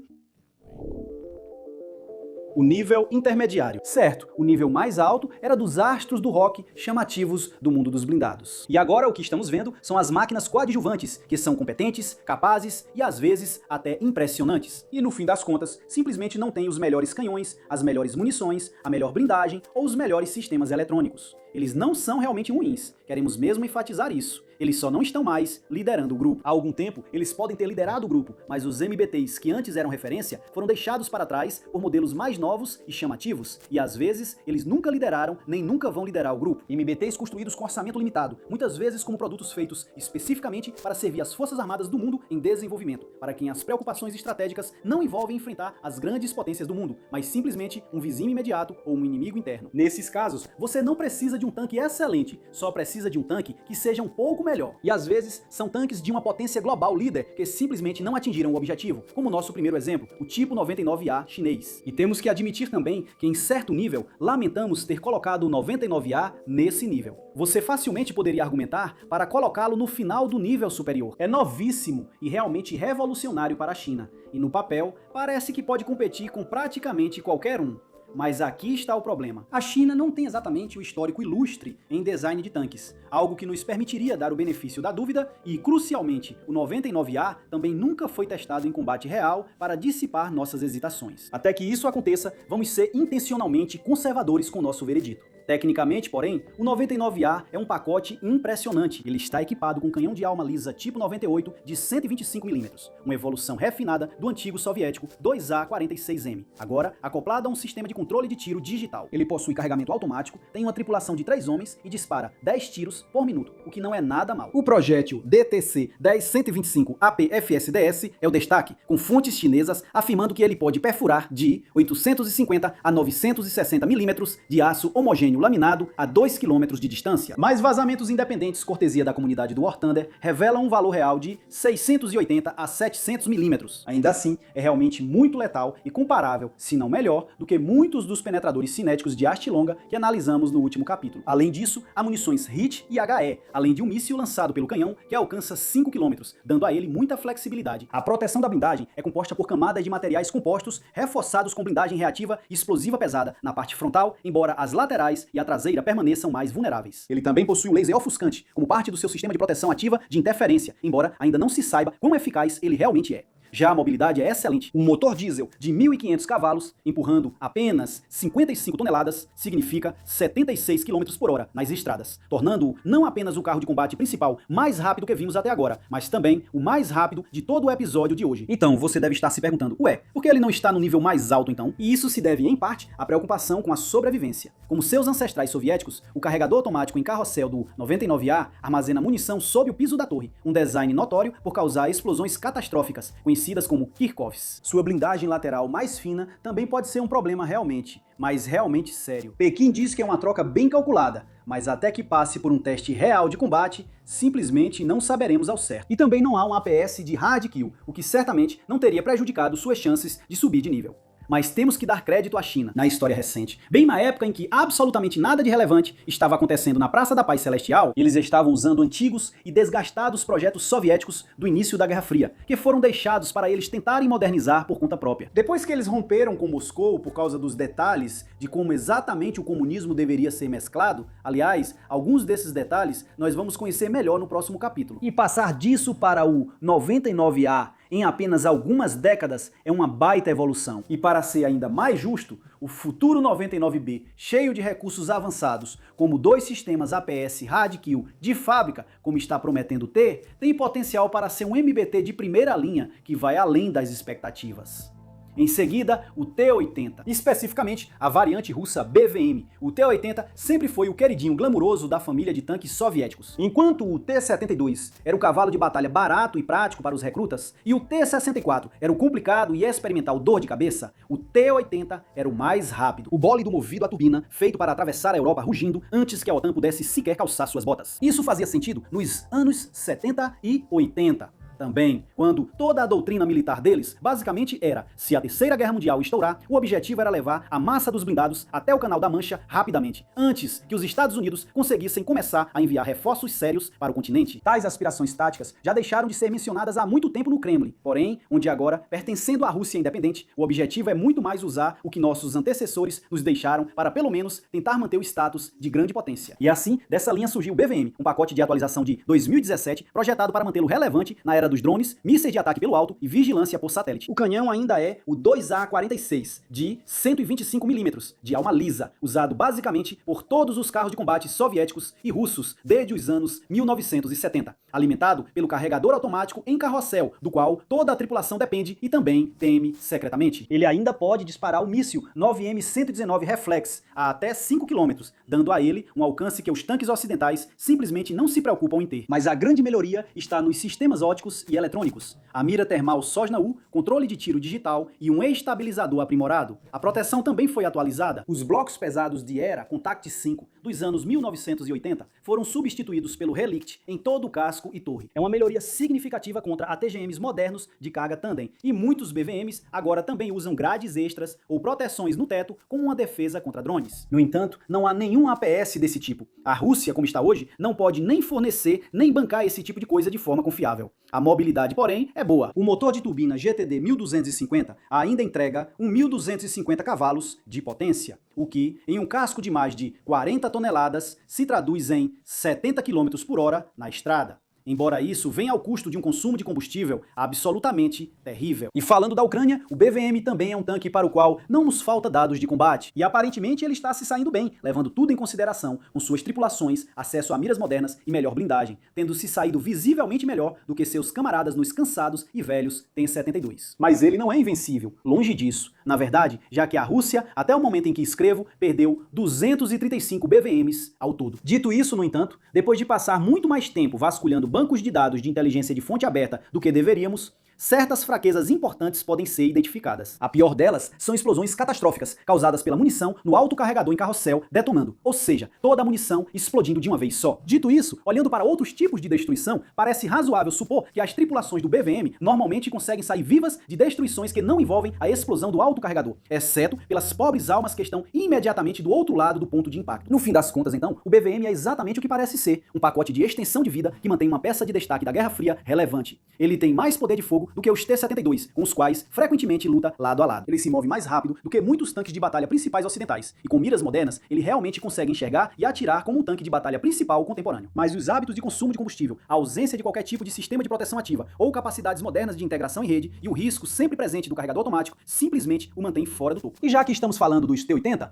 o nível intermediário. Certo, o nível mais alto era dos astros do rock chamativos do mundo dos blindados. E agora o que estamos vendo são as máquinas coadjuvantes, que são competentes, capazes e às vezes até impressionantes. E no fim das contas, simplesmente não têm os melhores canhões, as melhores munições, a melhor blindagem ou os melhores sistemas eletrônicos. Eles não são realmente ruins, queremos mesmo enfatizar isso. Eles só não estão mais liderando o grupo. Há algum tempo, eles podem ter liderado o grupo, mas os MBTs que antes eram referência foram deixados para trás por modelos mais novos e chamativos, e às vezes eles nunca lideraram nem nunca vão liderar o grupo. MBTs construídos com orçamento limitado, muitas vezes como produtos feitos especificamente para servir as Forças Armadas do mundo em desenvolvimento, para quem as preocupações estratégicas não envolvem enfrentar as grandes potências do mundo, mas simplesmente um vizinho imediato ou um inimigo interno. Nesses casos, você não precisa de um tanque excelente, só precisa de um tanque que seja um pouco melhor. E às vezes são tanques de uma potência global líder que simplesmente não atingiram o objetivo, como o nosso primeiro exemplo, o tipo 99A chinês. E temos que admitir também que em certo nível lamentamos ter colocado o 99A nesse nível. Você facilmente poderia argumentar para colocá-lo no final do nível superior. É novíssimo e realmente revolucionário para a China, e no papel parece que pode competir com praticamente qualquer um. Mas aqui está o problema. A China não tem exatamente o histórico ilustre em design de tanques, algo que nos permitiria dar o benefício da dúvida e, crucialmente, o 99A também nunca foi testado em combate real para dissipar nossas hesitações. Até que isso aconteça, vamos ser intencionalmente conservadores com nosso veredito. Tecnicamente, porém, o 99A é um pacote impressionante. Ele está equipado com canhão de alma lisa tipo 98 de 125mm, uma evolução refinada do antigo soviético 2A46M, agora acoplado a um sistema de controle de tiro digital. Ele possui carregamento automático, tem uma tripulação de 3 homens e dispara 10 tiros por minuto, o que não é nada mal. O projétil DTC-10125 APFSDS é o destaque, com fontes chinesas afirmando que ele pode perfurar de 850 a 960mm de aço homogêneo laminado a 2 km de distância. Mas vazamentos independentes, cortesia da comunidade do War Thunder, revelam um valor real de 680 a 700mm. Ainda assim, é realmente muito letal e comparável, se não melhor, do que muitos dos penetradores cinéticos de haste longa que analisamos no último capítulo. Além disso, há munições HIT e HE, além de um míssil lançado pelo canhão que alcança 5 km, dando a ele muita flexibilidade. A proteção da blindagem é composta por camadas de materiais compostos reforçados com blindagem reativa e explosiva pesada na parte frontal, embora as laterais e a traseira permaneçam mais vulneráveis. Ele também possui um laser ofuscante, como parte do seu sistema de proteção ativa de interferência, embora ainda não se saiba quão eficaz ele realmente é. Já a mobilidade é excelente. Um motor diesel de 1.500 cavalos, empurrando apenas 55 toneladas, significa 76 km por hora nas estradas, tornando-o não apenas o carro de combate principal mais rápido que vimos até agora, mas também o mais rápido de todo o episódio de hoje. Então, você deve estar se perguntando, ué, por que ele não está no nível mais alto então? E isso se deve, em parte, à preocupação com a sobrevivência. Como seus ancestrais soviéticos, o carregador automático em carrossel do 99A armazena munição sob o piso da torre, um design notório por causar explosões catastróficas, conhecidas como Kirchhoffs. Sua blindagem lateral mais fina também pode ser um problema realmente, mas realmente sério. Pequim diz que é uma troca bem calculada, mas até que passe por um teste real de combate, simplesmente não saberemos ao certo. E também não há um APS de hard kill, o que certamente não teria prejudicado suas chances de subir de nível. Mas temos que dar crédito à China, na história recente. Bem na época em que absolutamente nada de relevante estava acontecendo na Praça da Paz Celestial, eles estavam usando antigos e desgastados projetos soviéticos do início da Guerra Fria, que foram deixados para eles tentarem modernizar por conta própria. Depois que eles romperam com Moscou por causa dos detalhes de como exatamente o comunismo deveria ser mesclado, aliás, alguns desses detalhes nós vamos conhecer melhor no próximo capítulo. E passar disso para o 99A em apenas algumas décadas é uma baita evolução. E para ser ainda mais justo, o futuro 99B, cheio de recursos avançados, como 2 sistemas APS Hard Kill de fábrica, como está prometendo ter, tem potencial para ser um MBT de primeira linha que vai além das expectativas. Em seguida, o T-80, especificamente a variante russa BVM. O T-80 sempre foi o queridinho glamuroso da família de tanques soviéticos. Enquanto o T-72 era o cavalo de batalha barato e prático para os recrutas, e o T-64 era o complicado e experimental dor de cabeça, o T-80 era o mais rápido. O bólido movido a turbina, feito para atravessar a Europa rugindo antes que a OTAN pudesse sequer calçar suas botas. Isso fazia sentido nos anos 70 e 80. Também, quando toda a doutrina militar deles basicamente era: se a Terceira Guerra Mundial estourar, o objetivo era levar a massa dos blindados até o Canal da Mancha rapidamente, antes que os Estados Unidos conseguissem começar a enviar reforços sérios para o continente. Tais aspirações táticas já deixaram de ser mencionadas há muito tempo no Kremlin, porém, onde agora, pertencendo à Rússia independente, o objetivo é muito mais usar o que nossos antecessores nos deixaram para pelo menos tentar manter o status de grande potência. E assim, dessa linha surgiu o BVM, um pacote de atualização de 2017, projetado para mantê-lo relevante na era dos drones, mísseis de ataque pelo alto e vigilância por satélite. O canhão ainda é o 2A46, de 125 mm, de alma lisa, usado basicamente por todos os carros de combate soviéticos e russos desde os anos 1970, alimentado pelo carregador automático em carrossel, do qual toda a tripulação depende e também teme secretamente. Ele ainda pode disparar o míssil 9M119 Reflex a até 5 km, dando a ele um alcance que os tanques ocidentais simplesmente não se preocupam em ter. Mas a grande melhoria está nos sistemas óticos e eletrônicos. A mira termal Sosna-U, controle de tiro digital e um estabilizador aprimorado. A proteção também foi atualizada. Os blocos pesados de Era Contact 5 dos anos 1980 foram substituídos pelo Relict em todo o casco e torre. É uma melhoria significativa contra ATGMs modernos de carga tandem, e muitos BVMs agora também usam grades extras ou proteções no teto como uma defesa contra drones. No entanto, não há nenhum APS desse tipo. A Rússia, como está hoje, não pode nem fornecer nem bancar esse tipo de coisa de forma confiável. A mobilidade, porém, é boa. O motor de turbina GTD 1250 ainda entrega 1.250 cavalos de potência, o que, em um casco de mais de 40 toneladas, se traduz em 70 km por hora na estrada. Embora isso venha ao custo de um consumo de combustível absolutamente terrível. E falando da Ucrânia, o BVM também é um tanque para o qual não nos falta dados de combate. E aparentemente ele está se saindo bem, levando tudo em consideração, com suas tripulações, acesso a miras modernas e melhor blindagem, tendo se saído visivelmente melhor do que seus camaradas nos cansados e velhos T-72. Mas ele não é invencível, longe disso. Na verdade, já que a Rússia, até o momento em que escrevo, perdeu 235 BVMs ao todo. Dito isso, no entanto, depois de passar muito mais tempo vasculhando bancos de dados de inteligência de fonte aberta do que deveríamos, certas fraquezas importantes podem ser identificadas. A pior delas são explosões catastróficas causadas pela munição no autocarregador em carrossel detonando, ou seja, toda a munição explodindo de uma vez só. Dito isso, olhando para outros tipos de destruição, parece razoável supor que as tripulações do BVM normalmente conseguem sair vivas de destruições que não envolvem a explosão do autocarregador, exceto pelas pobres almas que estão imediatamente do outro lado do ponto de impacto. No fim das contas, então, o BVM é exatamente o que parece ser, um pacote de extensão de vida que mantém uma peça de destaque da Guerra Fria relevante. Ele tem mais poder de fogo do que os T-72, com os quais frequentemente luta lado a lado. Ele se move mais rápido do que muitos tanques de batalha principais ocidentais, e com miras modernas, ele realmente consegue enxergar e atirar como um tanque de batalha principal contemporâneo. Mas os hábitos de consumo de combustível, a ausência de qualquer tipo de sistema de proteção ativa ou capacidades modernas de integração em rede e o risco sempre presente do carregador automático simplesmente o mantém fora do topo. E já que estamos falando dos T-80,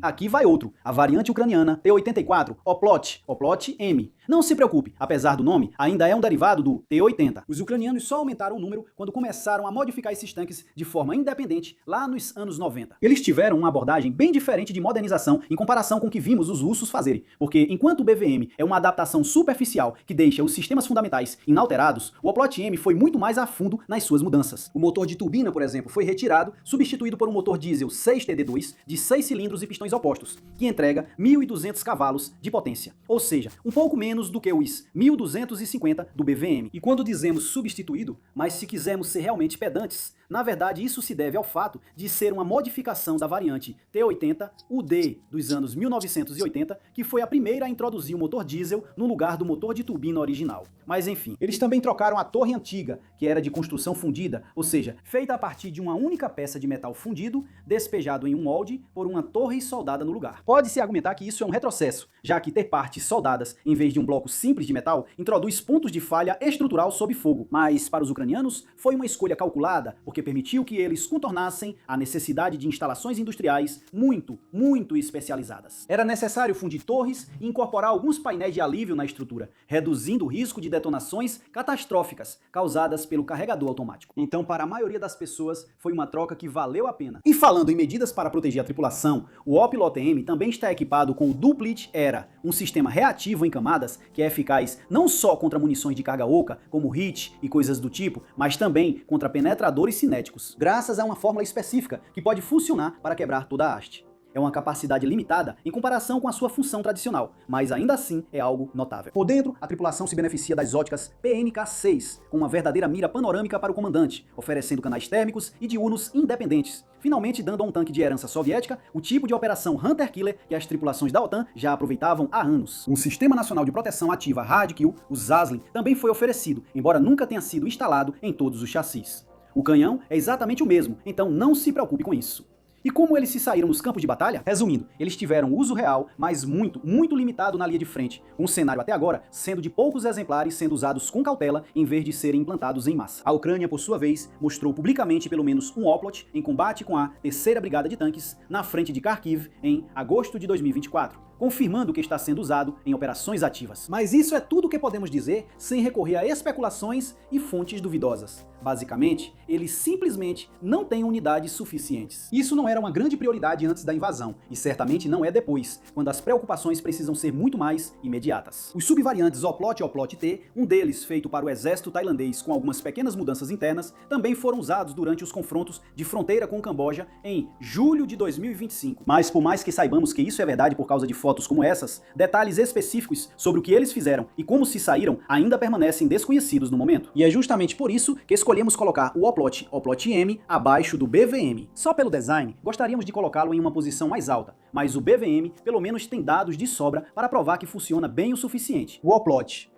aqui vai outro, a variante ucraniana T-84, Oplot M. Não se preocupe, apesar do nome, ainda é um derivado do T-80. Os ucranianos só aumentaram o número quando começaram a modificar esses tanques de forma independente lá nos anos 90. Eles tiveram uma abordagem bem diferente de modernização em comparação com o que vimos os russos fazerem, porque enquanto o BVM é uma adaptação superficial que deixa os sistemas fundamentais inalterados, o Oplot M foi muito mais a fundo nas suas mudanças. O motor de turbina, por exemplo, foi retirado, substituído por um motor diesel 6TD2 de 6 cilindros e pistões opostos, que entrega 1.200 cavalos de potência, ou seja, um pouco menos do que os 1.250 do BVM. E quando dizemos substituído, mas se quisermos ser realmente pedantes, na verdade isso se deve ao fato de ser uma modificação da variante T-80 UD dos anos 1980, que foi a primeira a introduzir o motor diesel no lugar do motor de turbina original. Mas enfim, eles também trocaram a torre antiga, que era de construção fundida, ou seja, feita a partir de uma única peça de metal fundido, despejado em um molde, por uma torre soldada no lugar. Pode-se argumentar que isso é um retrocesso, já que ter partes soldadas em vez de um bloco simples de metal introduz pontos de falha estrutural sob fogo, mas para os ucranianos foi uma escolha calculada, porque permitiu que eles contornassem a necessidade de instalações industriais muito especializadas. Era necessário fundir torres e incorporar alguns painéis de alívio na estrutura, reduzindo o risco de detonações catastróficas causadas pelo carregador automático. Então, para a maioria das pessoas, foi uma troca que valeu a pena. E falando em medidas para proteger a tripulação, o Oplot M também está equipado com o Duplit Era, um sistema reativo em camadas que é eficaz não só contra munições de carga oca, como HIT e coisas do tipo, mas também contra penetradores cinéticos, graças a uma fórmula específica que pode funcionar para quebrar toda a haste. É uma capacidade limitada em comparação com a sua função tradicional, mas ainda assim é algo notável. Por dentro, a tripulação se beneficia das óticas PNK-6, com uma verdadeira mira panorâmica para o comandante, oferecendo canais térmicos e diurnos independentes, finalmente dando a um tanque de herança soviética o tipo de operação Hunter Killer que as tripulações da OTAN já aproveitavam há anos. Um Sistema Nacional de Proteção Ativa Hard-Kill, o Zaslin, também foi oferecido, embora nunca tenha sido instalado em todos os chassis. O canhão é exatamente o mesmo, então não se preocupe com isso. E como eles se saíram nos campos de batalha? Resumindo, eles tiveram uso real, mas muito limitado na linha de frente, com o cenário até agora sendo de poucos exemplares sendo usados com cautela em vez de serem implantados em massa. A Ucrânia, por sua vez, mostrou publicamente pelo menos um Oplot em combate com a 3ª Brigada de Tanques na frente de Kharkiv em agosto de 2024. Confirmando que está sendo usado em operações ativas. Mas isso é tudo o que podemos dizer sem recorrer a especulações e fontes duvidosas. Basicamente, eles simplesmente não têm unidades suficientes. Isso não era uma grande prioridade antes da invasão, e certamente não é depois, quando as preocupações precisam ser muito mais imediatas. Os subvariantes Oplot e Oplot-T, um deles feito para o exército tailandês com algumas pequenas mudanças internas, também foram usados durante os confrontos de fronteira com o Camboja em julho de 2025. Mas por mais que saibamos que isso é verdade por causa de fotos como essas, detalhes específicos sobre o que eles fizeram e como se saíram ainda permanecem desconhecidos no momento. E é justamente por isso que escolhemos colocar o Oplot, Oplot-M, abaixo do BVM. Só pelo design, gostaríamos de colocá-lo em uma posição mais alta, mas o BVM pelo menos tem dados de sobra para provar que funciona bem o suficiente. O Oplot,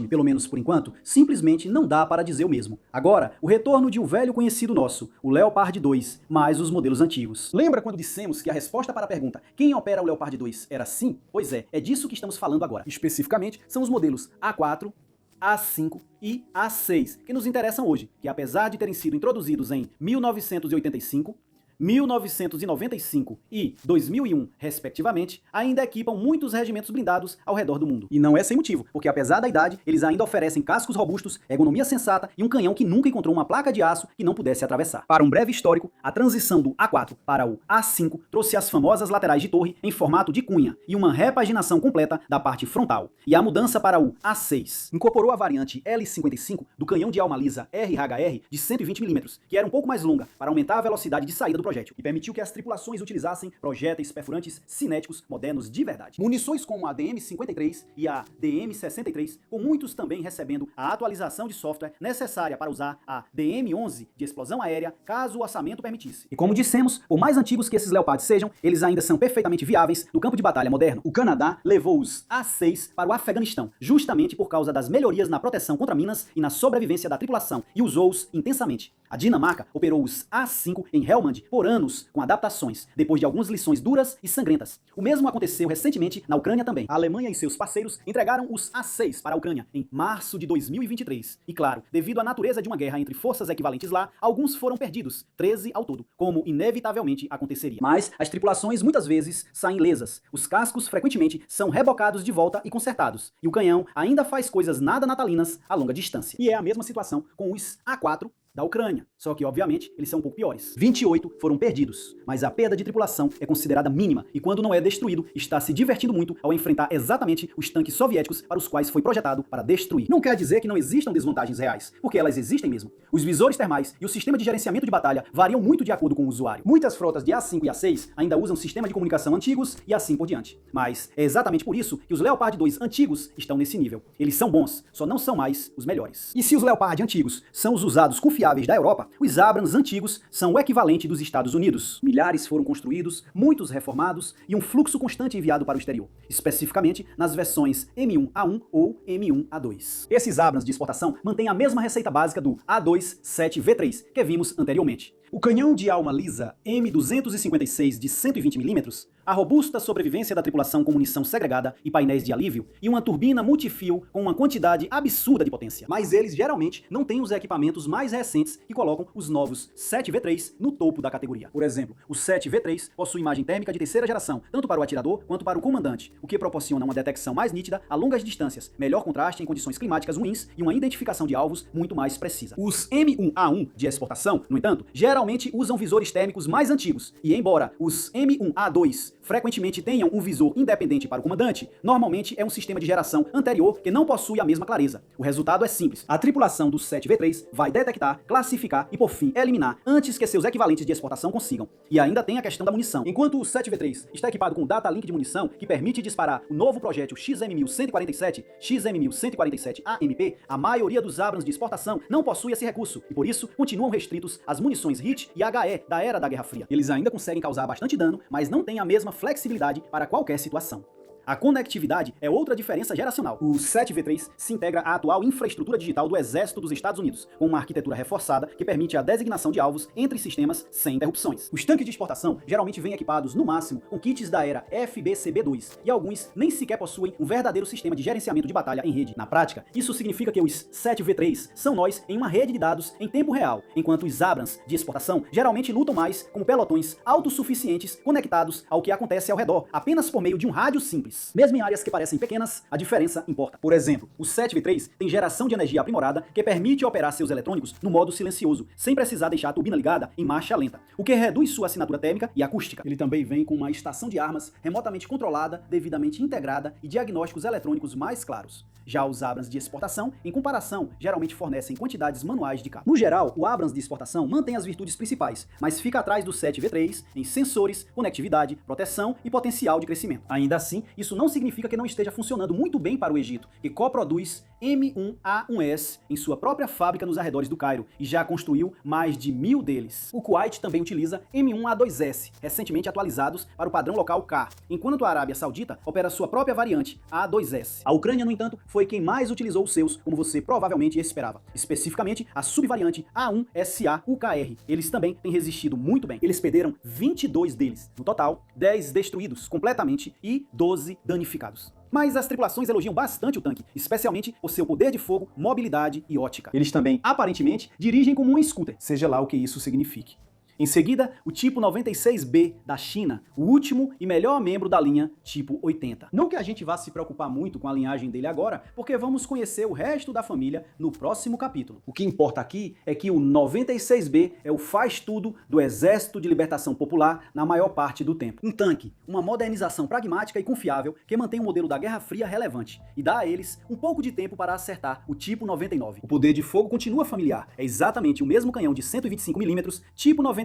pelo menos por enquanto, simplesmente não dá para dizer o mesmo. Agora, o retorno de um velho conhecido nosso, o Leopard 2, mais os modelos antigos. Lembra quando dissemos que a resposta para a pergunta quem opera o Leopard 2 era sim? Pois é disso que estamos falando agora. Especificamente, são os modelos A4, A5 e A6, que nos interessam hoje, que apesar de terem sido introduzidos em 1985, 1995 e 2001, respectivamente, ainda equipam muitos regimentos blindados ao redor do mundo. E não é sem motivo, porque apesar da idade, eles ainda oferecem cascos robustos, ergonomia sensata e um canhão que nunca encontrou uma placa de aço que não pudesse atravessar. Para um breve histórico, a transição do A4 para o A5 trouxe as famosas laterais de torre em formato de cunha e uma repaginação completa da parte frontal. E a mudança para o A6 incorporou a variante L55 do canhão de alma lisa RHR de 120mm, que era um pouco mais longa para aumentar a velocidade de saída do projétil, e permitiu que as tripulações utilizassem projéteis perfurantes cinéticos modernos de verdade. Munições como a DM-53 e a DM-63, com muitos também recebendo a atualização de software necessária para usar a DM-11 de explosão aérea, caso o orçamento permitisse. E como dissemos, por mais antigos que esses Leopards sejam, eles ainda são perfeitamente viáveis no campo de batalha moderno. O Canadá levou os A6 para o Afeganistão, justamente por causa das melhorias na proteção contra minas e na sobrevivência da tripulação, e usou-os intensamente. A Dinamarca operou os A5 em Helmand por anos, com adaptações, depois de algumas lições duras e sangrentas. O mesmo aconteceu recentemente na Ucrânia também. A Alemanha e seus parceiros entregaram os A6 para a Ucrânia em março de 2023. E claro, devido à natureza de uma guerra entre forças equivalentes lá, alguns foram perdidos, 13 ao todo, como inevitavelmente aconteceria. Mas as tripulações muitas vezes saem lesas. Os cascos frequentemente são rebocados de volta e consertados. E o canhão ainda faz coisas nada natalinas a longa distância. E é a mesma situação com os A4 da Ucrânia, só que obviamente eles são um pouco piores. 28 foram perdidos, mas a perda de tripulação é considerada mínima e quando não é destruído, está se divertindo muito ao enfrentar exatamente os tanques soviéticos para os quais foi projetado para destruir. Não quer dizer que não existam desvantagens reais, porque elas existem mesmo. Os visores termais e o sistema de gerenciamento de batalha variam muito de acordo com o usuário. Muitas frotas de A5 e A6 ainda usam sistemas de comunicação antigos e assim por diante. Mas é exatamente por isso que os Leopard 2 antigos estão nesse nível. Eles são bons, só não são mais os melhores. E se os Leopard antigos são os usados confiáveis da Europa, os Abrams antigos são o equivalente dos Estados Unidos. Milhares foram construídos, muitos reformados e um fluxo constante enviado para o exterior, especificamente nas versões M1A1 ou M1A2. Esses Abrams de exportação mantêm a mesma receita básica do A27V3 que vimos anteriormente. O canhão de alma lisa M256 de 120mm, a robusta sobrevivência da tripulação com munição segregada e painéis de alívio, e uma turbina multifio com uma quantidade absurda de potência. Mas eles geralmente não têm os equipamentos mais recentes que colocam os novos 7V3 no topo da categoria. Por exemplo, o 7V3 possui imagem térmica de terceira geração, tanto para o atirador quanto para o comandante, o que proporciona uma detecção mais nítida a longas distâncias, melhor contraste em condições climáticas ruins e uma identificação de alvos muito mais precisa. Os M1A1 de exportação, no entanto, geralmente geralmente usam visores térmicos mais antigos, e embora os M1A2 frequentemente tenham um visor independente para o comandante, normalmente é um sistema de geração anterior que não possui a mesma clareza. O resultado é simples. A tripulação do 7V3 vai detectar, classificar e, por fim, eliminar antes que seus equivalentes de exportação consigam. E ainda tem a questão da munição. Enquanto o 7V3 está equipado com o Data Link de munição, que permite disparar o novo projétil XM1147, XM1147AMP, a maioria dos Abrams de exportação não possui esse recurso, e por isso continuam restritos às munições HIT e HE da era da Guerra Fria. Eles ainda conseguem causar bastante dano, mas não têm a mesma flexibilidade para qualquer situação. A conectividade é outra diferença geracional. O 7V3 se integra à atual infraestrutura digital do Exército dos Estados Unidos, com uma arquitetura reforçada que permite a designação de alvos entre sistemas sem interrupções. Os tanques de exportação geralmente vêm equipados, no máximo, com kits da era FBCB2, e alguns nem sequer possuem um verdadeiro sistema de gerenciamento de batalha em rede. Na prática, isso significa que os 7V3 são nós em uma rede de dados em tempo real, enquanto os Abrams de exportação geralmente lutam mais como pelotões autossuficientes conectados ao que acontece ao redor, apenas por meio de um rádio simples. Mesmo em áreas que parecem pequenas, a diferença importa. Por exemplo, o 7V3 tem geração de energia aprimorada que permite operar seus eletrônicos no modo silencioso, sem precisar deixar a turbina ligada em marcha lenta, o que reduz sua assinatura térmica e acústica. Ele também vem com uma estação de armas remotamente controlada, devidamente integrada e diagnósticos eletrônicos mais claros. Já os Abrams de exportação, em comparação, geralmente fornecem quantidades manuais de cabo. No geral, o Abrams de exportação mantém as virtudes principais, mas fica atrás do 7V3 em sensores, conectividade, proteção e potencial de crescimento. Ainda assim, isso não significa que não esteja funcionando muito bem para o Egito, que coproduz M1A1S em sua própria fábrica nos arredores do Cairo e já construiu mais de 1000 deles. O Kuwait também utiliza M1A2S, recentemente atualizados para o padrão local K, enquanto a Arábia Saudita opera sua própria variante A2S. A Ucrânia, no entanto, foi quem mais utilizou os seus, como você provavelmente esperava, especificamente a subvariante A1SA-UKR. Eles também têm resistido muito bem. Eles perderam 22 deles. No total, 10 destruídos completamente e 12 danificados. Mas as tripulações elogiam bastante o tanque, especialmente por seu poder de fogo, mobilidade e ótica. Eles também, aparentemente, dirigem como um scooter, seja lá o que isso signifique. Em seguida, o tipo 96B da China, o último e melhor membro da linha tipo 80. Não que a gente vá se preocupar muito com a linhagem dele agora, porque vamos conhecer o resto da família no próximo capítulo. O que importa aqui é que o 96B é o faz-tudo do Exército de Libertação Popular na maior parte do tempo. Um tanque, uma modernização pragmática e confiável que mantém o modelo da Guerra Fria relevante e dá a eles um pouco de tempo para acertar o tipo 99. O poder de fogo continua familiar, é exatamente o mesmo canhão de 125mm tipo 98,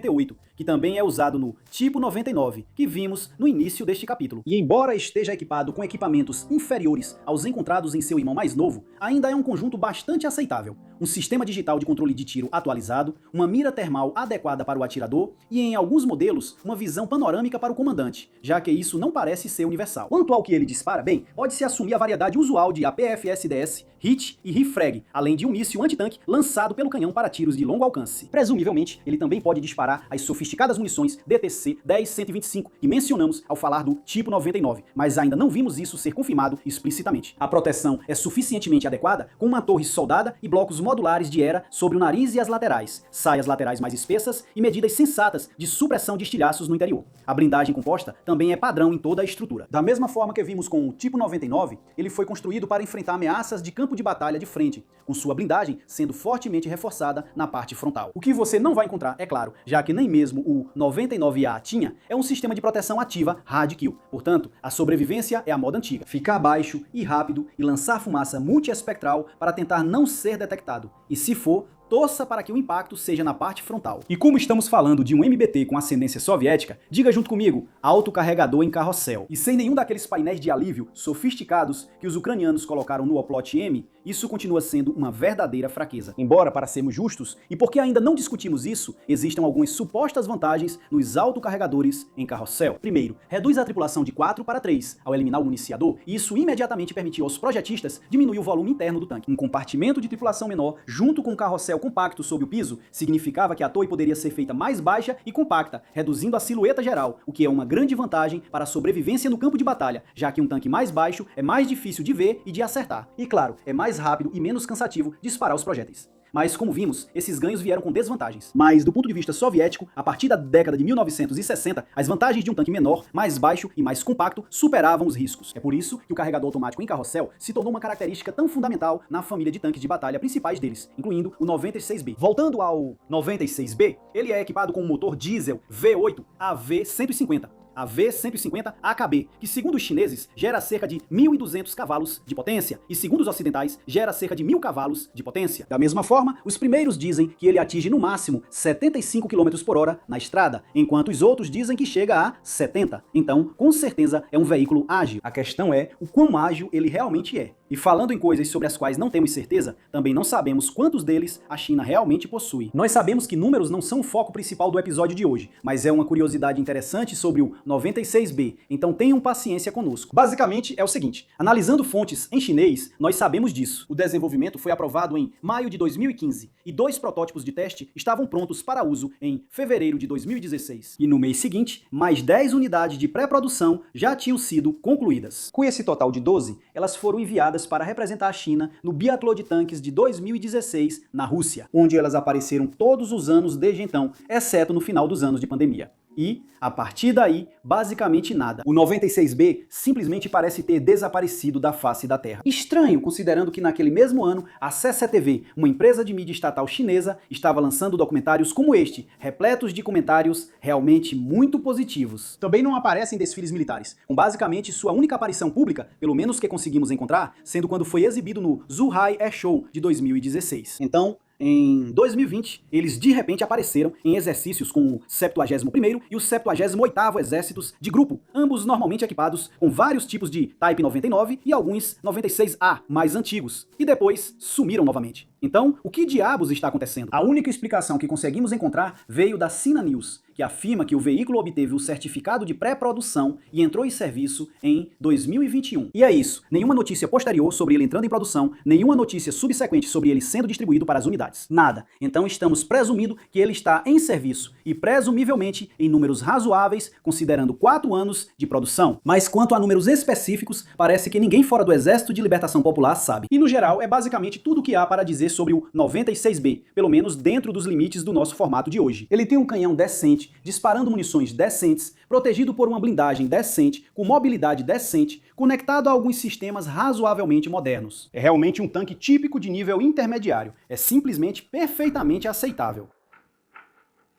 que também é usado no tipo 99, que vimos no início deste capítulo. E embora esteja equipado com equipamentos inferiores aos encontrados em seu irmão mais novo, ainda é um conjunto bastante aceitável. Um sistema digital de controle de tiro atualizado, uma mira termal adequada para o atirador e, em alguns modelos, uma visão panorâmica para o comandante, já que isso não parece ser universal. Quanto ao que ele dispara, bem, pode-se assumir a variedade usual de APFSDS, HIT e RIFRAG, além de um míssil antitanque lançado pelo canhão para tiros de longo alcance. Presumivelmente, ele também pode disparar as sofisticadas munições DTC-10-125 que mencionamos ao falar do tipo 99, mas ainda não vimos isso ser confirmado explicitamente. A proteção é suficientemente adequada, com uma torre soldada e blocos modulares de era sobre o nariz e as laterais, saias laterais mais espessas e medidas sensatas de supressão de estilhaços no interior. A blindagem composta também é padrão em toda a estrutura. Da mesma forma que vimos com o tipo 99, ele foi construído para enfrentar ameaças de campo de batalha de frente, com sua blindagem sendo fortemente reforçada na parte frontal. O que você não vai encontrar, é claro, já que nem mesmo o 99A tinha, é um sistema de proteção ativa Hard Kill. Portanto, a sobrevivência é a moda antiga. Ficar baixo e rápido e lançar fumaça multiespectral para tentar não ser detectado. E se for, torça para que o impacto seja na parte frontal. E como estamos falando de um MBT com ascendência soviética, diga junto comigo, autocarregador em carrossel. E sem nenhum daqueles painéis de alívio sofisticados que os ucranianos colocaram no Oplot M, isso continua sendo uma verdadeira fraqueza. Embora, para sermos justos, e porque ainda não discutimos isso, existam algumas supostas vantagens nos autocarregadores em carrossel. Primeiro, reduz a tripulação de 4 para 3 ao eliminar o municiador, e isso imediatamente permitiu aos projetistas diminuir o volume interno do tanque. Um compartimento de tripulação menor, junto com um carrossel compacto sob o piso, significava que a torre poderia ser feita mais baixa e compacta, reduzindo a silhueta geral, o que é uma grande vantagem para a sobrevivência no campo de batalha, já que um tanque mais baixo é mais difícil de ver e de acertar. E claro, é mais rápido e menos cansativo disparar os projéteis. Mas, como vimos, esses ganhos vieram com desvantagens. Mas, do ponto de vista soviético, a partir da década de 1960, as vantagens de um tanque menor, mais baixo e mais compacto superavam os riscos. É por isso que o carregador automático em carrossel se tornou uma característica tão fundamental na família de tanques de batalha principais deles, incluindo o 96B. Voltando ao 96B, ele é equipado com um motor diesel V8 AV150. A V150 AKB, que segundo os chineses gera cerca de 1.200 cavalos de potência e segundo os ocidentais gera cerca de 1.000 cavalos de potência. Da mesma forma, os primeiros dizem que ele atinge no máximo 75 km por hora na estrada, enquanto os outros dizem que chega a 70. Então, com certeza é um veículo ágil. A questão é o quão ágil ele realmente é. E falando em coisas sobre as quais não temos certeza, também não sabemos quantos deles a China realmente possui. Nós sabemos que números não são o foco principal do episódio de hoje, mas é uma curiosidade interessante sobre o 96B, então tenham paciência conosco. Basicamente é o seguinte, analisando fontes em chinês, nós sabemos disso. O desenvolvimento foi aprovado em maio de 2015 e 2 protótipos de teste estavam prontos para uso em fevereiro de 2016. E no mês seguinte, mais 10 unidades de pré-produção já tinham sido concluídas. Com esse total de 12, elas foram enviadas para representar a China no Biatlon de Tanques de 2016 na Rússia, onde elas apareceram todos os anos desde então, exceto no final dos anos de pandemia. E, a partir daí, basicamente nada. O 96B simplesmente parece ter desaparecido da face da Terra. Estranho, considerando que naquele mesmo ano, a CCTV, uma empresa de mídia estatal chinesa, estava lançando documentários como este, repletos de comentários realmente muito positivos. Também não aparece em desfiles militares, com basicamente sua única aparição pública, pelo menos que conseguimos encontrar, sendo quando foi exibido no Zhuhai Air Show de 2016. Então, em 2020, eles de repente apareceram em exercícios com o 71º e o 78º Exércitos de Grupo, ambos normalmente equipados com vários tipos de Type 99 e alguns 96A mais antigos, e depois sumiram novamente. Então, o que diabos está acontecendo? A única explicação que conseguimos encontrar veio da Sina News, que afirma que o veículo obteve o certificado de pré-produção e entrou em serviço em 2021. E é isso, nenhuma notícia posterior sobre ele entrando em produção, nenhuma notícia subsequente sobre ele sendo distribuído para as unidades. Nada. Então estamos presumindo que ele está em serviço e presumivelmente em números razoáveis, considerando 4 anos de produção. Mas quanto a números específicos, parece que ninguém fora do Exército de Libertação Popular sabe. E no geral, é basicamente tudo o que há para dizer sobre o 96B, pelo menos dentro dos limites do nosso formato de hoje. Ele tem um canhão decente, disparando munições decentes, protegido por uma blindagem decente, com mobilidade decente, conectado a alguns sistemas razoavelmente modernos. É realmente um tanque típico de nível intermediário. É simplesmente perfeitamente aceitável.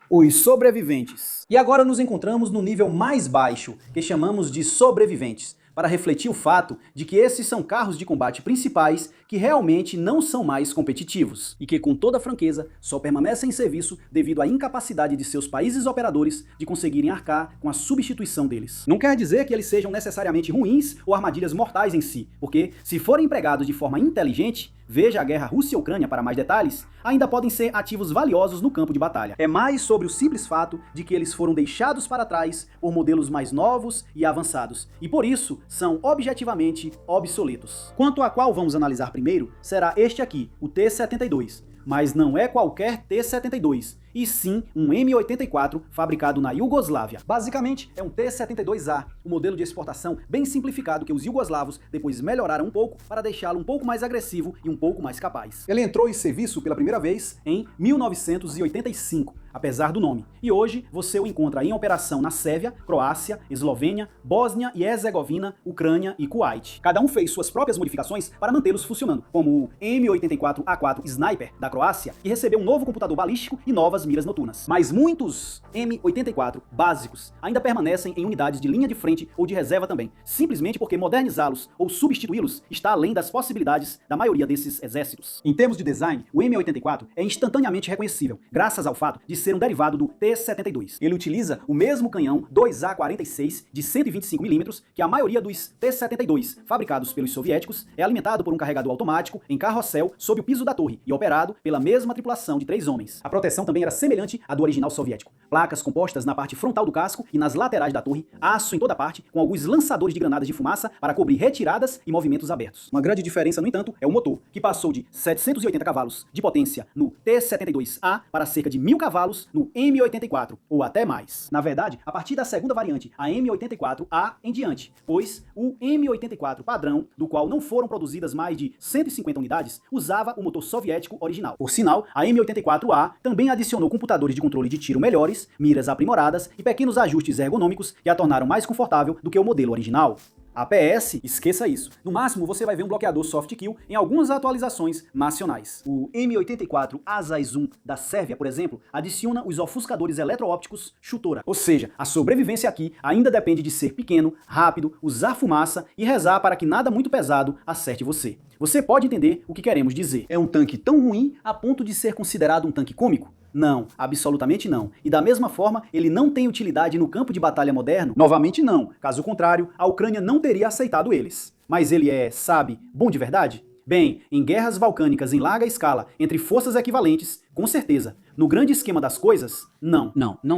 Os sobreviventes. E agora nos encontramos no nível mais baixo, que chamamos de sobreviventes, para refletir o fato de que esses são carros de combate principais que realmente não são mais competitivos e que, com toda franqueza, só permanecem em serviço devido à incapacidade de seus países operadores de conseguirem arcar com a substituição deles. Não quer dizer que eles sejam necessariamente ruins ou armadilhas mortais em si, porque, se forem empregados de forma inteligente, veja a guerra Rússia-Ucrânia para mais detalhes, ainda podem ser ativos valiosos no campo de batalha. É mais sobre o simples fato de que eles foram deixados para trás por modelos mais novos e avançados, e por isso são objetivamente obsoletos. Quanto a qual vamos analisar primeiro, será este aqui, o T-72. Mas não é qualquer T-72, e sim um M84 fabricado na Iugoslávia. Basicamente, é um T-72A, um modelo de exportação bem simplificado que os iugoslavos depois melhoraram um pouco para deixá-lo um pouco mais agressivo e um pouco mais capaz. Ele entrou em serviço pela primeira vez em 1985, apesar do nome, e hoje você o encontra em operação na Sérvia, Croácia, Eslovênia, Bósnia e Herzegovina, Ucrânia e Kuwait. Cada um fez suas próprias modificações para mantê-los funcionando, como o M84A4 Sniper da Croácia, que recebeu um novo computador balístico e novas miras noturnas. Mas muitos M84 básicos ainda permanecem em unidades de linha de frente ou de reserva também, simplesmente porque modernizá-los ou substituí-los está além das possibilidades da maioria desses exércitos. Em termos de design, o M84 é instantaneamente reconhecível, graças ao fato de ser um derivado do T-72. Ele utiliza o mesmo canhão 2A46 de 125mm que a maioria dos T-72 fabricados pelos soviéticos, é alimentado por um carregador automático em carrossel sob o piso da torre e operado pela mesma tripulação de 3 homens. A proteção também era semelhante à do original soviético. Placas compostas na parte frontal do casco e nas laterais da torre, aço em toda parte, com alguns lançadores de granadas de fumaça para cobrir retiradas e movimentos abertos. Uma grande diferença, no entanto, é o motor, que passou de 780 cavalos de potência no T-72A para cerca de 1.000 cavalos no M84, ou até mais. Na verdade, a partir da segunda variante, a M84A em diante, pois o M84 padrão, do qual não foram produzidas mais de 150 unidades, usava o motor soviético original. Por sinal, a M84A também adicionou computadores de controle de tiro melhores, miras aprimoradas e pequenos ajustes ergonômicos que a tornaram mais confortável do que o modelo original. A PS, esqueça isso. No máximo, você vai ver um bloqueador soft kill em algumas atualizações nacionais. O M84 Asai Zoom da Sérvia, por exemplo, adiciona os ofuscadores eletroópticos Chutora. Ou seja, a sobrevivência aqui ainda depende de ser pequeno, rápido, usar fumaça e rezar para que nada muito pesado acerte você. Você pode entender o que queremos dizer. É um tanque tão ruim a ponto de ser considerado um tanque cômico? Não, absolutamente não. E da mesma forma, ele não tem utilidade no campo de batalha moderno? Novamente não. Caso contrário, a Ucrânia não teria aceitado eles. Mas ele é, sabe, bom de verdade? Bem, em guerras balcânicas em larga escala, entre forças equivalentes, com certeza. No grande esquema das coisas, não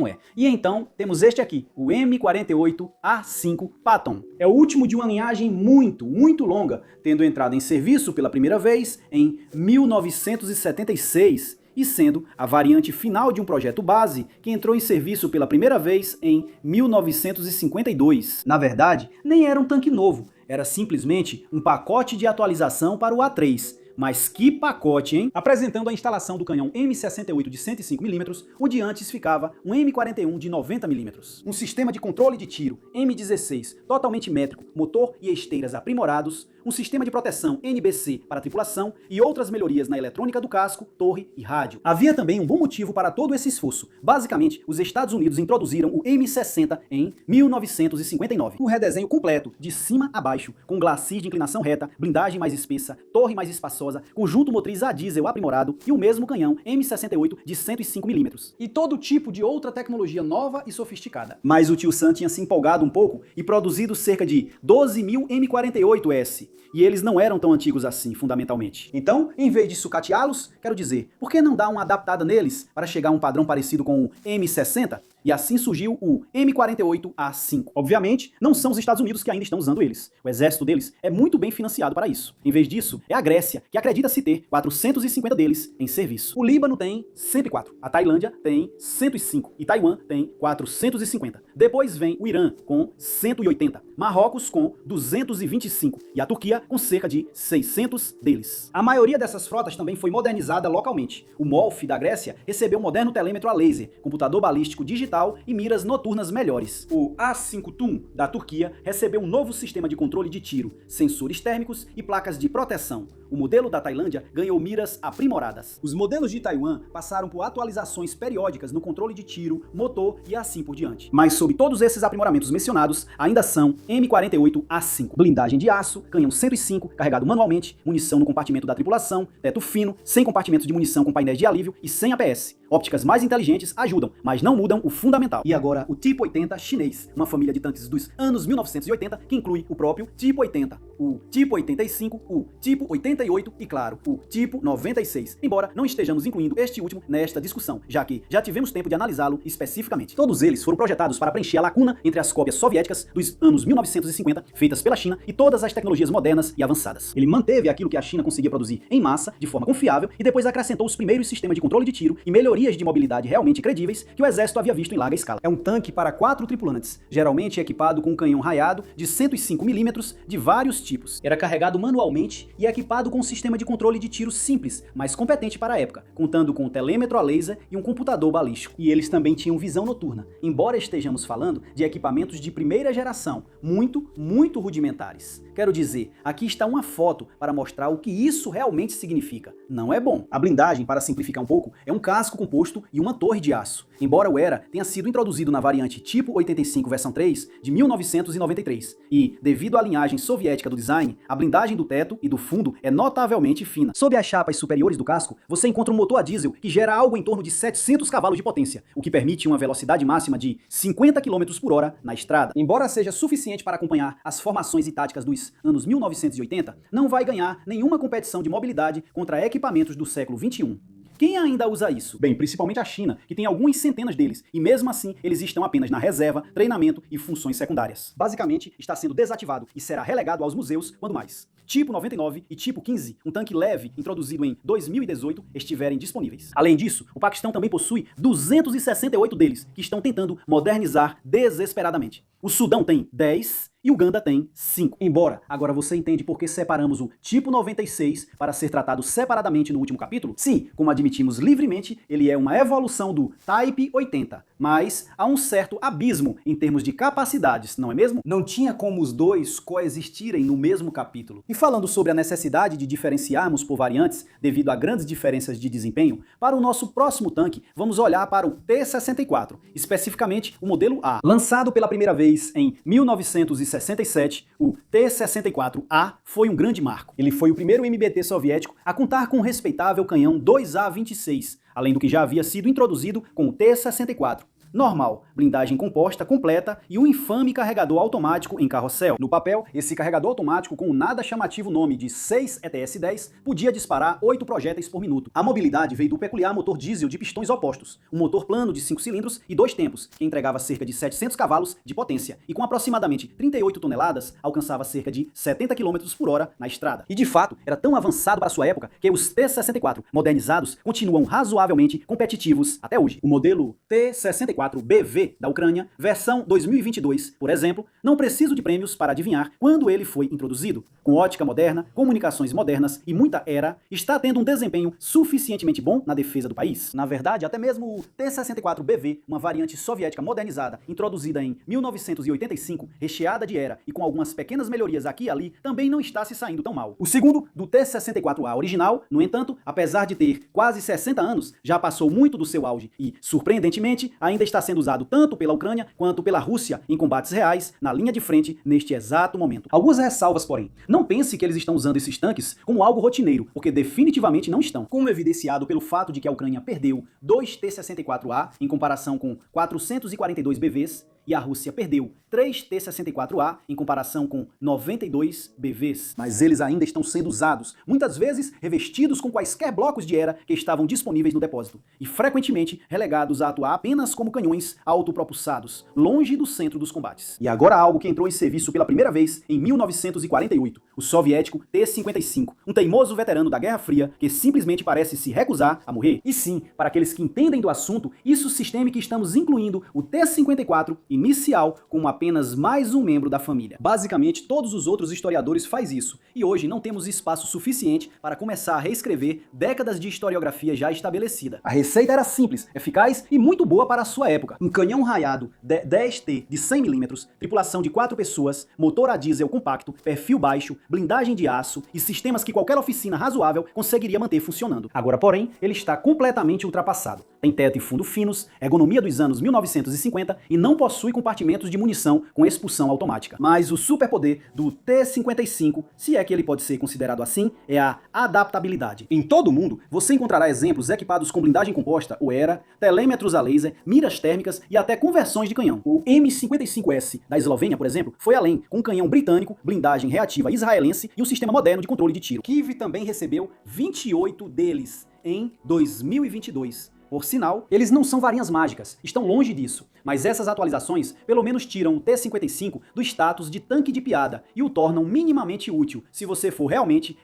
é. E então, temos este aqui, o M48A5 Patton. É o último de uma linhagem muito longa, tendo entrado em serviço pela primeira vez em 1976, e sendo a variante final de um projeto base que entrou em serviço pela primeira vez em 1952. Na verdade, nem era um tanque novo, era simplesmente um pacote de atualização para o A3. Mas que pacote, hein? Apresentando a instalação do canhão M68 de 105mm, onde antes ficava um M41 de 90mm. Um sistema de controle de tiro M16 totalmente métrico, motor e esteiras aprimorados, um sistema de proteção NBC para a tripulação e outras melhorias na eletrônica do casco, torre e rádio. Havia também um bom motivo para todo esse esforço. Basicamente, os Estados Unidos introduziram o M60 em 1959. Um redesenho completo, de cima a baixo, com glacis de inclinação reta, blindagem mais espessa, torre mais espaçosa, conjunto motriz a diesel aprimorado e o mesmo canhão M68 de 105mm. E todo tipo de outra tecnologia nova e sofisticada. Mas o tio Sam tinha se empolgado um pouco e produzido cerca de 12.000 M48S. E eles não eram tão antigos assim, fundamentalmente. Então, em vez de sucateá-los, quero dizer, por que não dar uma adaptada neles para chegar a um padrão parecido com o M60? E assim surgiu o M48A5. Obviamente, não são os Estados Unidos que ainda estão usando eles. O exército deles é muito bem financiado para isso. Em vez disso, é a Grécia, que acredita-se ter 450 deles em serviço. O Líbano tem 104, a Tailândia tem 105 e Taiwan tem 450. Depois vem o Irã com 180, Marrocos com 225 e a Turquia com cerca de 600 deles. A maioria dessas frotas também foi modernizada localmente. O MOLF da Grécia recebeu um moderno telêmetro a laser, computador balístico digital e miras noturnas melhores. O A5 TUM da Turquia recebeu um novo sistema de controle de tiro, sensores térmicos e placas de proteção. O modelo da Tailândia ganhou miras aprimoradas. Os modelos de Taiwan passaram por atualizações periódicas no controle de tiro, motor e assim por diante. Mas sob todos esses aprimoramentos mencionados, ainda são M48A5. Blindagem de aço, canhão 105, carregado manualmente, munição no compartimento da tripulação, teto fino, sem compartimento de munição com painéis de alívio e sem APS. Ópticas mais inteligentes ajudam, mas não mudam o fundamental. E agora o Tipo 80 chinês, uma família de tanques dos anos 1980 que inclui o próprio Tipo 80, o Tipo 85, o Tipo 88 e, claro, o Tipo 96. Embora não estejamos incluindo este último nesta discussão, já que já tivemos tempo de analisá-lo especificamente. Todos eles foram projetados para preencher a lacuna entre as cópias soviéticas dos anos 1950, feitas pela China, e todas as tecnologias modernas e avançadas. Ele manteve aquilo que a China conseguia produzir em massa, de forma confiável, e depois acrescentou os primeiros sistemas de controle de tiro e melhorias de mobilidade realmente credíveis que o exército havia visto em larga escala. É um tanque para 4 tripulantes, geralmente equipado com um canhão raiado de 105mm de vários tipos. Era carregado manualmente e equipado com um sistema de controle de tiro simples, mas competente para a época, contando com um telêmetro a laser e um computador balístico. E eles também tinham visão noturna, embora estejamos falando de equipamentos de primeira geração, muito rudimentares. Quero dizer, aqui está uma foto para mostrar o que isso realmente significa. Não é bom. A blindagem, para simplificar um pouco, é um casco composto e uma torre de aço. Embora o ERA tenha sido introduzido na variante Tipo 85 versão 3 de 1993, e, devido à linhagem soviética do design, a blindagem do teto e do fundo é notavelmente fina. Sob as chapas superiores do casco, você encontra um motor a diesel que gera algo em torno de 700 cavalos de potência, o que permite uma velocidade máxima de 50 km por hora na estrada. Embora seja suficiente para acompanhar as formações e táticas dos anos 1980, não vai ganhar nenhuma competição de mobilidade contra equipamentos do século XXI. quem ainda usa isso? Bem, principalmente a China, que tem algumas centenas deles, e mesmo assim eles estão apenas na reserva, treinamento e funções secundárias. Basicamente, está sendo desativado e será relegado aos museus quando mais Tipo 99 e Tipo 15, um tanque leve introduzido em 2018, estiverem disponíveis. Além disso, o Paquistão também possui 268 deles, que estão tentando modernizar desesperadamente. O Sudão tem 10 e Uganda tem 5. Embora, agora você entende por que separamos o Tipo 96 para ser tratado separadamente no último capítulo? Sim, como admitimos livremente, ele é uma evolução do Type 80, mas há um certo abismo em termos de capacidades, não é mesmo? Não tinha como os dois coexistirem no mesmo capítulo. E falando sobre a necessidade de diferenciarmos por variantes devido a grandes diferenças de desempenho, para o nosso próximo tanque, vamos olhar para o T-64, especificamente o modelo A. Lançado pela primeira vez em 1967, o T-64A foi um grande marco. Ele foi o primeiro MBT soviético a contar com um respeitável canhão 2A26, além do que já havia sido introduzido com o T-64. Normal, blindagem composta completa e um infame carregador automático em carrossel. No papel, esse carregador automático com o nada chamativo nome de 6 ETS-10 podia disparar 8 projéteis por minuto. A mobilidade veio do peculiar motor diesel de pistões opostos, um motor plano de 5 cilindros e 2 tempos, que entregava cerca de 700 cavalos de potência e com aproximadamente 38 toneladas alcançava cerca de 70 km por hora na estrada. E de fato, era tão avançado para sua época que os T-64 modernizados continuam razoavelmente competitivos até hoje. O modelo T-64 BV da Ucrânia, versão 2022, por exemplo, não preciso de prêmios para adivinhar quando ele foi introduzido. Com ótica moderna, comunicações modernas e muita era, está tendo um desempenho suficientemente bom na defesa do país. Na verdade, até mesmo o T-64 BV, uma variante soviética modernizada, introduzida em 1985, recheada de era e com algumas pequenas melhorias aqui e ali, também não está se saindo tão mal. O segundo, do T-64A original, no entanto, apesar de ter quase 60 anos, já passou muito do seu auge e, surpreendentemente, ainda está sendo usado tanto pela Ucrânia quanto pela Rússia em combates reais, na linha de frente, neste exato momento. Algumas ressalvas, porém. Não pense que eles estão usando esses tanques como algo rotineiro, porque definitivamente não estão. Como evidenciado pelo fato de que a Ucrânia perdeu 2 T-64A em comparação com 442 BVs, e a Rússia perdeu 3 T-64A em comparação com 92 BVs. Mas eles ainda estão sendo usados, muitas vezes revestidos com quaisquer blocos de era que estavam disponíveis no depósito, e frequentemente relegados a atuar apenas como canhões autopropulsados, longe do centro dos combates. E agora algo que entrou em serviço pela primeira vez em 1948, o soviético T-55, um teimoso veterano da Guerra Fria que simplesmente parece se recusar a morrer. E sim, para aqueles que entendem do assunto, isso sistema que estamos incluindo o T-54 inicial como apenas mais um membro da família. Basicamente, todos os outros historiadores fazem isso, e hoje não temos espaço suficiente para começar a reescrever décadas de historiografia já estabelecida. A receita era simples, eficaz e muito boa para a sua época. Um canhão raiado 10T de 100mm, tripulação de 4 pessoas, motor a diesel compacto, perfil baixo, blindagem de aço e sistemas que qualquer oficina razoável conseguiria manter funcionando. Agora, porém, ele está completamente ultrapassado. Tem teto e fundo finos, ergonomia dos anos 1950 e não possui compartimentos de munição com expulsão automática. Mas o superpoder do T-55, se é que ele pode ser considerado assim, é a adaptabilidade. Em todo o mundo, você encontrará exemplos equipados com blindagem composta, ou ERA, telêmetros a laser, miras térmicas e até conversões de canhão. O M55S da Eslovênia, por exemplo, foi além, com um canhão britânico, blindagem reativa israelense e um sistema moderno de controle de tiro. Kiev também recebeu 28 deles em 2022. Por sinal, eles não são varinhas mágicas, estão longe disso, mas essas atualizações pelo menos tiram o T-55 do status de tanque de piada e o tornam minimamente útil se você for realmente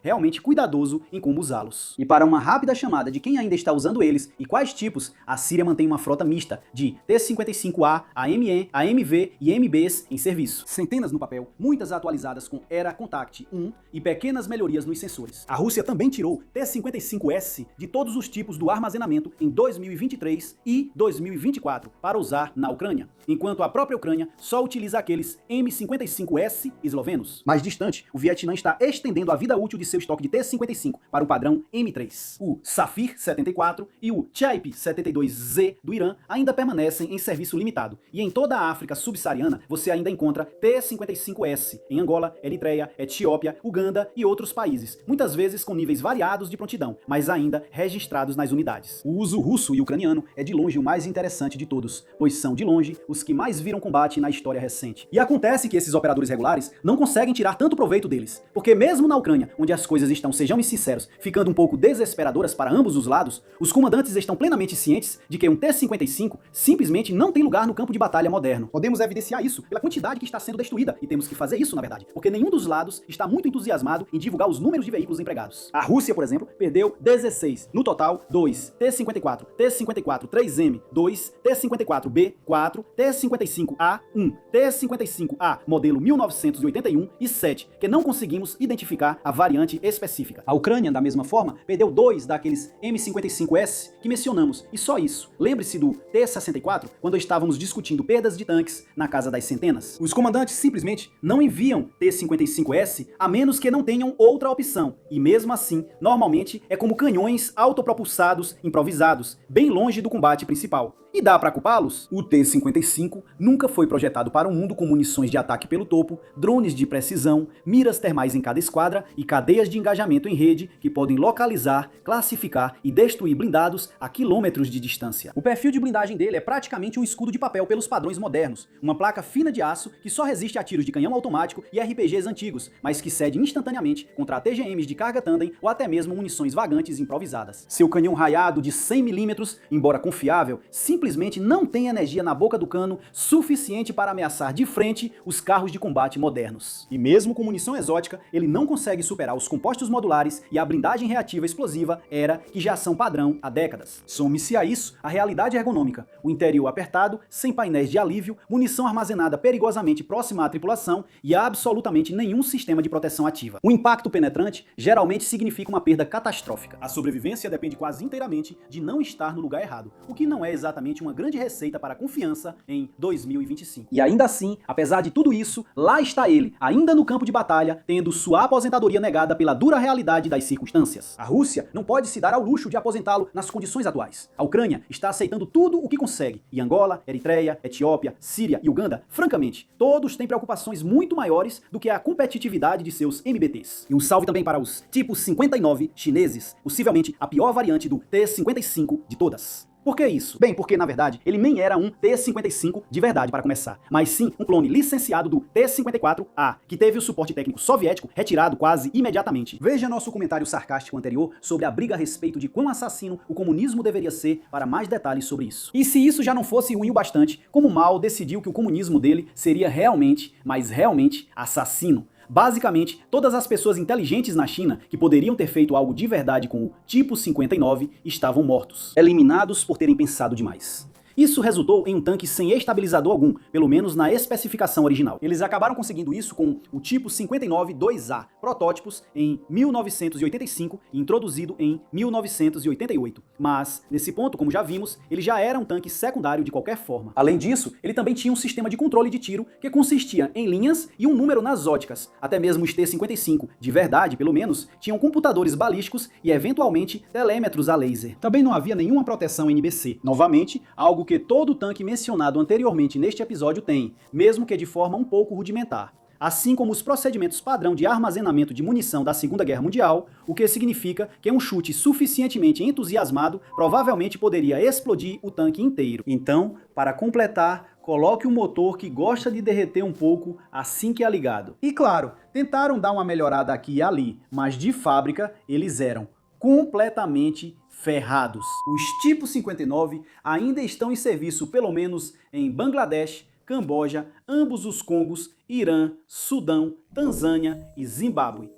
cuidadoso em como usá-los. E para uma rápida chamada de quem ainda está usando eles e quais tipos, a Síria mantém uma frota mista de T-55A, AME, AMV e MBs em serviço. Centenas no papel, muitas atualizadas com ERA Contact 1 e pequenas melhorias nos sensores. A Rússia também tirou T-55S de todos os tipos do armazenamento em 2023 e 2024 para usar na Ucrânia, enquanto a própria Ucrânia só utiliza aqueles M55S eslovenos. Mais distante, o Vietnã está estendendo a vida útil de seu estoque de T-55 para o padrão M3. O Safir 74 e o Chaip 72Z do Irã ainda permanecem em serviço limitado, e em toda a África subsaariana você ainda encontra T-55S em Angola, Eritreia, Etiópia, Uganda e outros países, muitas vezes com níveis variados de prontidão, mas ainda registrados nas unidades. O uso russo russo e ucraniano é de longe o mais interessante de todos, pois são de longe os que mais viram combate na história recente. E acontece que esses operadores regulares não conseguem tirar tanto proveito deles, porque mesmo na Ucrânia, onde as coisas estão, sejamos sinceros, ficando um pouco desesperadoras para ambos os lados, os comandantes estão plenamente cientes de que um T-55 simplesmente não tem lugar no campo de batalha moderno. Podemos evidenciar isso pela quantidade que está sendo destruída, e temos que fazer isso na verdade, porque nenhum dos lados está muito entusiasmado em divulgar os números de veículos empregados. A Rússia, por exemplo, perdeu 16, no total 2 T-54, T-54-3M, 2 T-54B, 4 T-55A, 1 T-55A modelo 1981 e 7, que não conseguimos identificar a variante específica. A Ucrânia, da mesma forma, perdeu 2 daqueles M55S que mencionamos, e só isso. Lembre-se do T-64, quando estávamos discutindo perdas de tanques na casa das centenas. Os comandantes simplesmente não enviam T-55S a menos que não tenham outra opção, e mesmo assim, normalmente é como canhões autopropulsados improvisados, bem longe do combate principal. E dá para culpá-los? O T-55 nunca foi projetado para um mundo com munições de ataque pelo topo, drones de precisão, miras termais em cada esquadra e cadeias de engajamento em rede que podem localizar, classificar e destruir blindados a quilômetros de distância. O perfil de blindagem dele é praticamente um escudo de papel pelos padrões modernos, uma placa fina de aço que só resiste a tiros de canhão automático e RPGs antigos, mas que cede instantaneamente contra TGMs de carga tandem ou até mesmo munições vagantes improvisadas. Seu canhão raiado de 100 mm, embora confiável, simplesmente não tem energia na boca do cano suficiente para ameaçar de frente os carros de combate modernos. E mesmo com munição exótica, ele não consegue superar os compostos modulares e a blindagem reativa explosiva era que já são padrão há décadas. Some-se a isso a realidade ergonômica, o interior apertado, sem painéis de alívio, munição armazenada perigosamente próxima à tripulação e absolutamente nenhum sistema de proteção ativa. O impacto penetrante geralmente significa uma perda catastrófica. A sobrevivência depende quase inteiramente de não estar no lugar errado, o que não é exatamente uma grande receita para a confiança em 2025. E ainda assim, apesar de tudo isso, lá está ele, ainda no campo de batalha, tendo sua aposentadoria negada pela dura realidade das circunstâncias. A Rússia não pode se dar ao luxo de aposentá-lo nas condições atuais. A Ucrânia está aceitando tudo o que consegue. E Angola, Eritreia, Etiópia, Síria e Uganda, francamente, todos têm preocupações muito maiores do que a competitividade de seus MBTs. E um salve também para os tipo 59 chineses, possivelmente a pior variante do T-55 de todas. Por que isso? Bem, porque na verdade ele nem era um T-55 de verdade para começar, mas sim um clone licenciado do T-54A, que teve o suporte técnico soviético retirado quase imediatamente. Veja nosso comentário sarcástico anterior sobre a briga a respeito de quão assassino o comunismo deveria ser para mais detalhes sobre isso. E se isso já não fosse ruim o bastante, como Mao decidiu que o comunismo dele seria realmente, mas realmente, assassino. Basicamente, todas as pessoas inteligentes na China que poderiam ter feito algo de verdade com o tipo 59 estavam mortos, eliminados por terem pensado demais. Isso resultou em um tanque sem estabilizador algum, pelo menos na especificação original. Eles acabaram conseguindo isso com o tipo 59-2A, protótipos em 1985 e introduzido em 1988. Mas, nesse ponto, como já vimos, ele já era um tanque secundário de qualquer forma. Além disso, ele também tinha um sistema de controle de tiro que consistia em linhas e um número nas óticas. Até mesmo os T-55, de verdade pelo menos, tinham computadores balísticos e eventualmente telêmetros a laser. Também não havia nenhuma proteção NBC. Novamente, algo que todo tanque mencionado anteriormente neste episódio tem, mesmo que de forma um pouco rudimentar. Assim como os procedimentos padrão de armazenamento de munição da Segunda Guerra Mundial, o que significa que um chute suficientemente entusiasmado provavelmente poderia explodir o tanque inteiro. Então, para completar, coloque um motor que gosta de derreter um pouco assim que é ligado. E claro, tentaram dar uma melhorada aqui e ali, mas de fábrica eles eram completamente ferrados. Os tipo 59 ainda estão em serviço pelo menos em Bangladesh, Camboja, ambos os Congos, Irã, Sudão, Tanzânia e Zimbábue.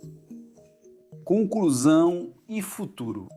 Conclusão e futuro.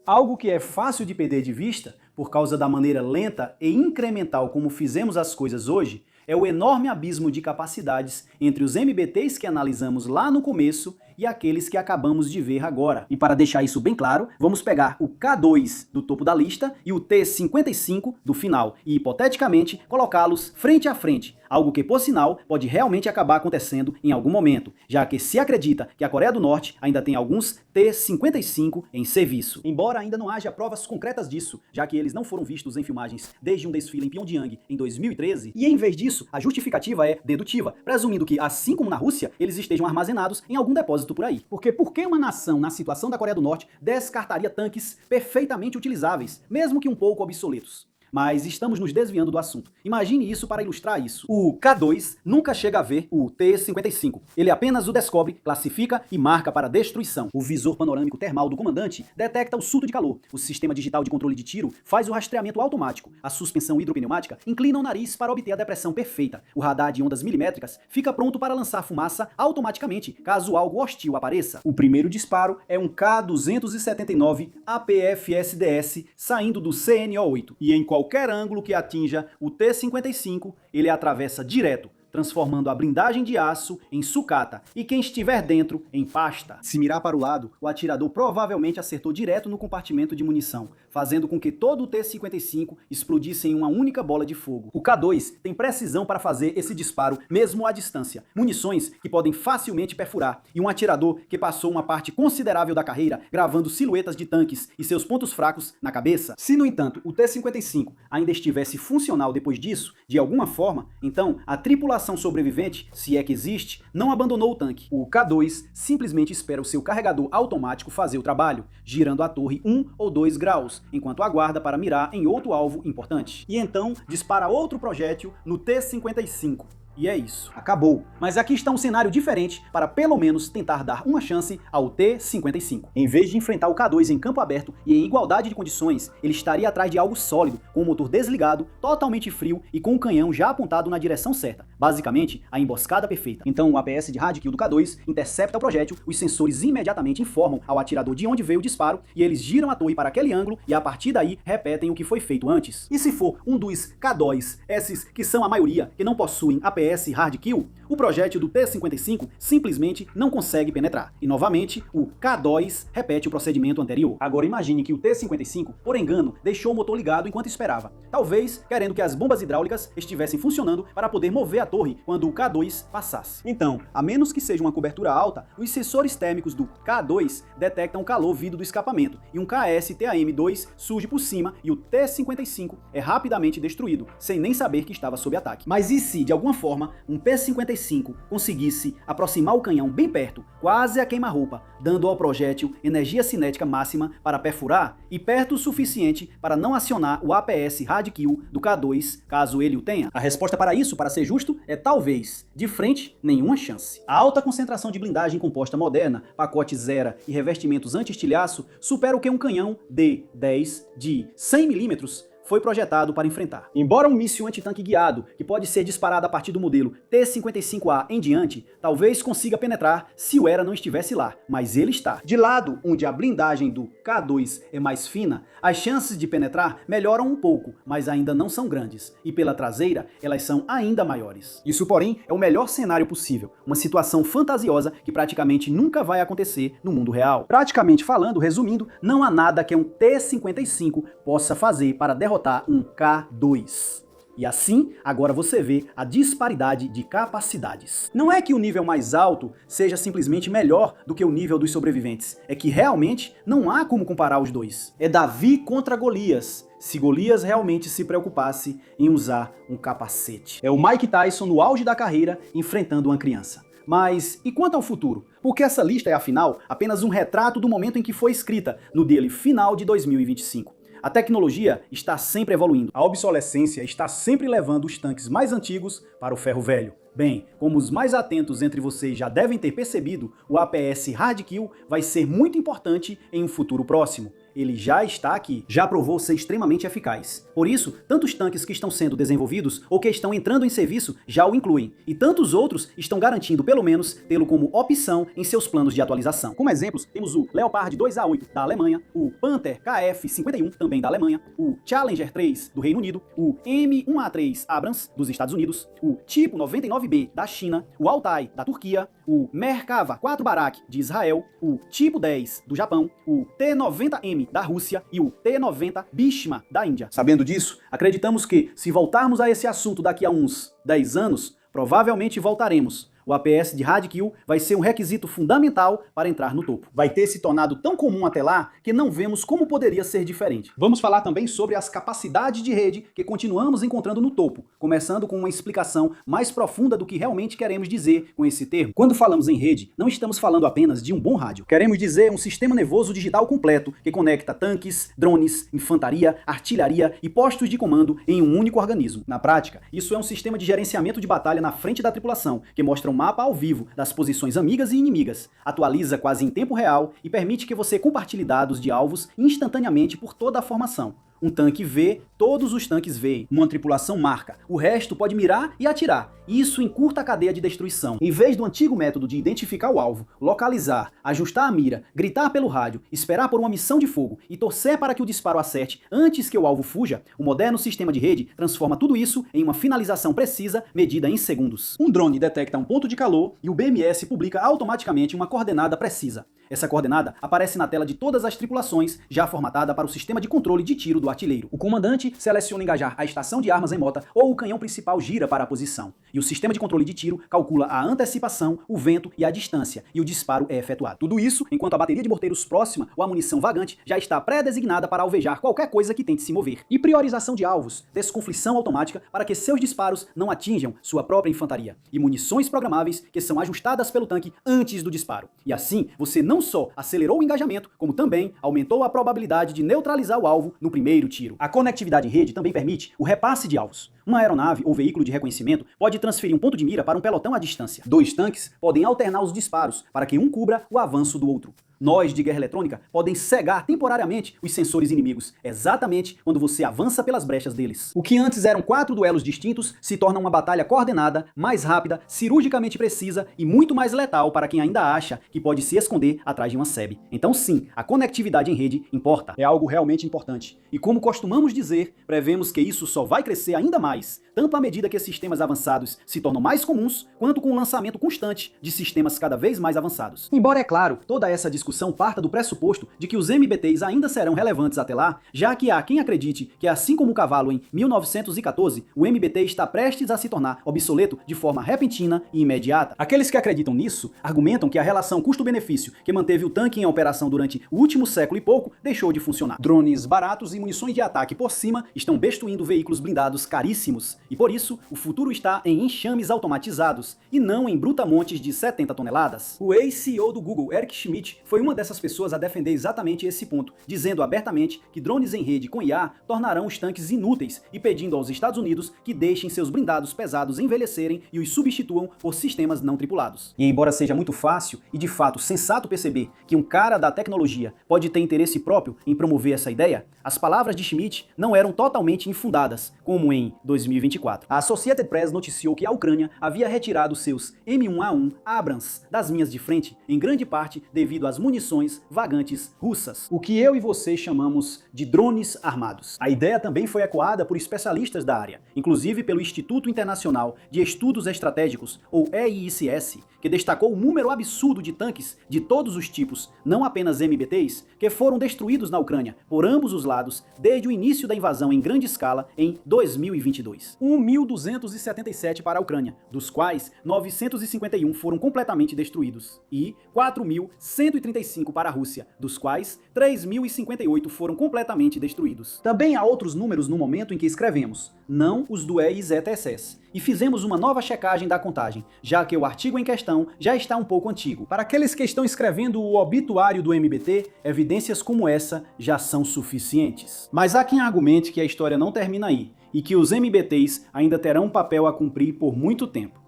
Algo que é fácil de perder de vista, por causa da maneira lenta e incremental como fizemos as coisas hoje, é o enorme abismo de capacidades entre os MBTs que analisamos lá no começo e aqueles que acabamos de ver agora. E para deixar isso bem claro, vamos pegar o K2 do topo da lista e o T-55 do final e, hipoteticamente, colocá-los frente a frente, algo que, por sinal, pode realmente acabar acontecendo em algum momento, já que se acredita que a Coreia do Norte ainda tem alguns T-55 em serviço. Embora ainda não haja provas concretas disso, já que eles não foram vistos em filmagens desde um desfile em Pyongyang em 2013, e em vez disso, isso, a justificativa é dedutiva, presumindo que, assim como na Rússia, eles estejam armazenados em algum depósito por aí. Porque por que uma nação, na situação da Coreia do Norte, descartaria tanques perfeitamente utilizáveis, mesmo que um pouco obsoletos? Mas estamos nos desviando do assunto. Imagine isso para ilustrar isso. O K2 nunca chega a ver o T-55. Ele apenas o descobre, classifica e marca para destruição. O visor panorâmico termal do comandante detecta o surto de calor. O sistema digital de controle de tiro faz o rastreamento automático. A suspensão hidropneumática inclina o nariz para obter a depressão perfeita. O radar de ondas milimétricas fica pronto para lançar fumaça automaticamente, caso algo hostil apareça. O primeiro disparo é um K279 APF-SDS saindo do CNO-8. E em qualquer ângulo que atinja o T-55, ele atravessa direto, transformando a blindagem de aço em sucata e quem estiver dentro em pasta. Se mirar para o lado, o atirador provavelmente acertou direto no compartimento de munição, fazendo com que todo o T-55 explodisse em uma única bola de fogo. O K2 tem precisão para fazer esse disparo mesmo à distância, munições que podem facilmente perfurar, e um atirador que passou uma parte considerável da carreira gravando silhuetas de tanques e seus pontos fracos na cabeça. Se, no entanto, o T-55 ainda estivesse funcional depois disso, de alguma forma, então a tripulação sobrevivente, se é que existe, não abandonou o tanque. O K2 simplesmente espera o seu carregador automático fazer o trabalho, girando a torre 1 ou 2 graus, enquanto aguarda para mirar em outro alvo importante. E então dispara outro projétil no T-55. E é isso. Acabou. Mas aqui está um cenário diferente para pelo menos tentar dar uma chance ao T-55. Em vez de enfrentar o K2 em campo aberto e em igualdade de condições, ele estaria atrás de algo sólido, com o motor desligado, totalmente frio e com o canhão já apontado na direção certa. Basicamente, a emboscada perfeita. Então o APS de Radkill do K2 intercepta o projétil, os sensores imediatamente informam ao atirador de onde veio o disparo e eles giram a torre para aquele ângulo e a partir daí repetem o que foi feito antes. E se for um dos K2, esses que são a maioria, que não possuem APS Hardkill, o projétil do T-55 simplesmente não consegue penetrar. E novamente, o K2 repete o procedimento anterior. Agora imagine que o T-55, por engano, deixou o motor ligado enquanto esperava. Talvez querendo que as bombas hidráulicas estivessem funcionando para poder mover a torre quando o K2 passasse. Então, a menos que seja uma cobertura alta, os sensores térmicos do K2 detectam o calor vindo do escapamento e um KS-TAM-2 surge por cima e o T-55 é rapidamente destruído, sem nem saber que estava sob ataque. Mas e se, de alguma forma, um P-55 conseguisse aproximar o canhão bem perto, quase a queima-roupa, dando ao projétil energia cinética máxima para perfurar e perto o suficiente para não acionar o APS Hardkill do K2, caso ele o tenha? A resposta para isso, para ser justo, é talvez. De frente, nenhuma chance. A alta concentração de blindagem composta moderna, pacote Zera e revestimentos anti-estilhaço supera o que um canhão D-10 de 100 mm foi projetado para enfrentar. Embora um míssil antitanque guiado, que pode ser disparado a partir do modelo T-55A em diante, talvez consiga penetrar se o ERA não estivesse lá, mas ele está. De lado, onde a blindagem do K2 é mais fina, as chances de penetrar melhoram um pouco, mas ainda não são grandes, e pela traseira, elas são ainda maiores. Isso, porém, é o melhor cenário possível, uma situação fantasiosa que praticamente nunca vai acontecer no mundo real. Praticamente falando, resumindo, não há nada que um T-55 possa fazer para derrotar um K2. E assim, agora você vê a disparidade de capacidades. Não é que o nível mais alto seja simplesmente melhor do que o nível dos sobreviventes, é que realmente não há como comparar os dois. É Davi contra Golias, se Golias realmente se preocupasse em usar um capacete. É o Mike Tyson no auge da carreira enfrentando uma criança. Mas e quanto ao futuro? Porque essa lista é, afinal, apenas um retrato do momento em que foi escrita, no dele final de 2025. A tecnologia está sempre evoluindo. A obsolescência está sempre levando os tanques mais antigos para o ferro velho. Bem, como os mais atentos entre vocês já devem ter percebido, o APS Hardkill vai ser muito importante em um futuro próximo. Ele já está aqui, já provou ser extremamente eficaz. Por isso, tantos tanques que estão sendo desenvolvidos ou que estão entrando em serviço já o incluem, e tantos outros estão garantindo pelo menos tê-lo como opção em seus planos de atualização. Como exemplos, temos o Leopard 2A8 da Alemanha, o Panther KF-51 também da Alemanha, o Challenger 3 do Reino Unido, o M1A3 Abrams dos Estados Unidos, o Tipo 99B da China, o Altai da Turquia, o Merkava 4 Barak de Israel, o Tipo 10 do Japão, o T-90M da Rússia e o T-90 Bhishma da Índia. Sabendo disso, acreditamos que, se voltarmos a esse assunto daqui a uns 10 anos, provavelmente voltaremos, o APS de Hardkill vai ser um requisito fundamental para entrar no topo. Vai ter se tornado tão comum até lá que não vemos como poderia ser diferente. Vamos falar também sobre as capacidades de rede que continuamos encontrando no topo, começando com uma explicação mais profunda do que realmente queremos dizer com esse termo. Quando falamos em rede, não estamos falando apenas de um bom rádio. Queremos dizer um sistema nervoso digital completo que conecta tanques, drones, infantaria, artilharia e postos de comando em um único organismo. Na prática, isso é um sistema de gerenciamento de batalha na frente da tripulação, que mostra um mapa ao vivo das posições amigas e inimigas, atualiza quase em tempo real e permite que você compartilhe dados de alvos instantaneamente por toda a formação. Um tanque vê, todos os tanques veem. Uma tripulação marca, o resto pode mirar e atirar. Isso encurta a cadeia de destruição. Em vez do antigo método de identificar o alvo, localizar, ajustar a mira, gritar pelo rádio, esperar por uma missão de fogo e torcer para que o disparo acerte antes que o alvo fuja, o moderno sistema de rede transforma tudo isso em uma finalização precisa medida em segundos. Um drone detecta um ponto de calor e o BMS publica automaticamente uma coordenada precisa. Essa coordenada aparece na tela de todas as tripulações, já formatada para o sistema de controle de tiro do artilheiro. O comandante seleciona engajar a estação de armas em mota ou o canhão principal gira para a posição. E o sistema de controle de tiro calcula a antecipação, o vento e a distância, e o disparo é efetuado. Tudo isso enquanto a bateria de morteiros próxima ou a munição vagante já está pré-designada para alvejar qualquer coisa que tente se mover. E priorização de alvos, desconflição automática para que seus disparos não atinjam sua própria infantaria. E munições programáveis que são ajustadas pelo tanque antes do disparo. E assim, você não só acelerou o engajamento, como também aumentou a probabilidade de neutralizar o alvo no primeiro tiro. A conectividade em rede também permite o repasse de alvos. Uma aeronave ou veículo de reconhecimento pode transferir um ponto de mira para um pelotão à distância. Dois tanques podem alternar os disparos para que um cubra o avanço do outro. Nós de guerra eletrônica podem cegar temporariamente os sensores inimigos, exatamente quando você avança pelas brechas deles. O que antes eram 4 duelos distintos se torna uma batalha coordenada, mais rápida, cirurgicamente precisa e muito mais letal para quem ainda acha que pode se esconder atrás de uma SEB. Então sim, a conectividade em rede importa. É algo realmente importante. E como costumamos dizer, prevemos que isso só vai crescer ainda mais, tanto à medida que sistemas avançados se tornam mais comuns, quanto com o lançamento constante de sistemas cada vez mais avançados. Embora, é claro, toda essa discussão parta do pressuposto de que os MBTs ainda serão relevantes até lá, já que há quem acredite que, assim como o cavalo em 1914, o MBT está prestes a se tornar obsoleto de forma repentina e imediata. Aqueles que acreditam nisso argumentam que a relação custo-benefício que manteve o tanque em operação durante o último século e pouco deixou de funcionar. Drones baratos e munições de ataque por cima estão destruindo veículos blindados caríssimos, e por isso o futuro está em enxames automatizados e não em brutamontes de 70 toneladas. O ex-CEO do Google, Eric Schmidt, foi uma dessas pessoas a defender exatamente esse ponto, dizendo abertamente que drones em rede com IA tornarão os tanques inúteis e pedindo aos Estados Unidos que deixem seus blindados pesados envelhecerem e os substituam por sistemas não tripulados. E embora seja muito fácil e de fato sensato perceber que um cara da tecnologia pode ter interesse próprio em promover essa ideia, as palavras de Schmidt não eram totalmente infundadas, como em 2024. A Associated Press noticiou que a Ucrânia havia retirado seus M1A1 Abrams das linhas de frente, em grande parte devido às munições vagantes russas, o que eu e você chamamos de drones armados. A ideia também foi ecoada por especialistas da área, inclusive pelo Instituto Internacional de Estudos Estratégicos, ou EIICS, que destacou o número absurdo de tanques de todos os tipos, não apenas MBTs, que foram destruídos na Ucrânia por ambos os lados desde o início da invasão em grande escala em 2022. 1.277 para a Ucrânia, dos quais 951 foram completamente destruídos, e 4.135 para a Rússia, dos quais 3.058 foram completamente destruídos. Também há outros números no momento em que escrevemos, não os do EIZSS, e fizemos uma nova checagem da contagem, já que o artigo em questão já está um pouco antigo. Para aqueles que estão escrevendo o obituário do MBT, evidências como essa já são suficientes. Mas há quem argumente que a história não termina aí, e que os MBTs ainda terão um papel a cumprir por muito tempo.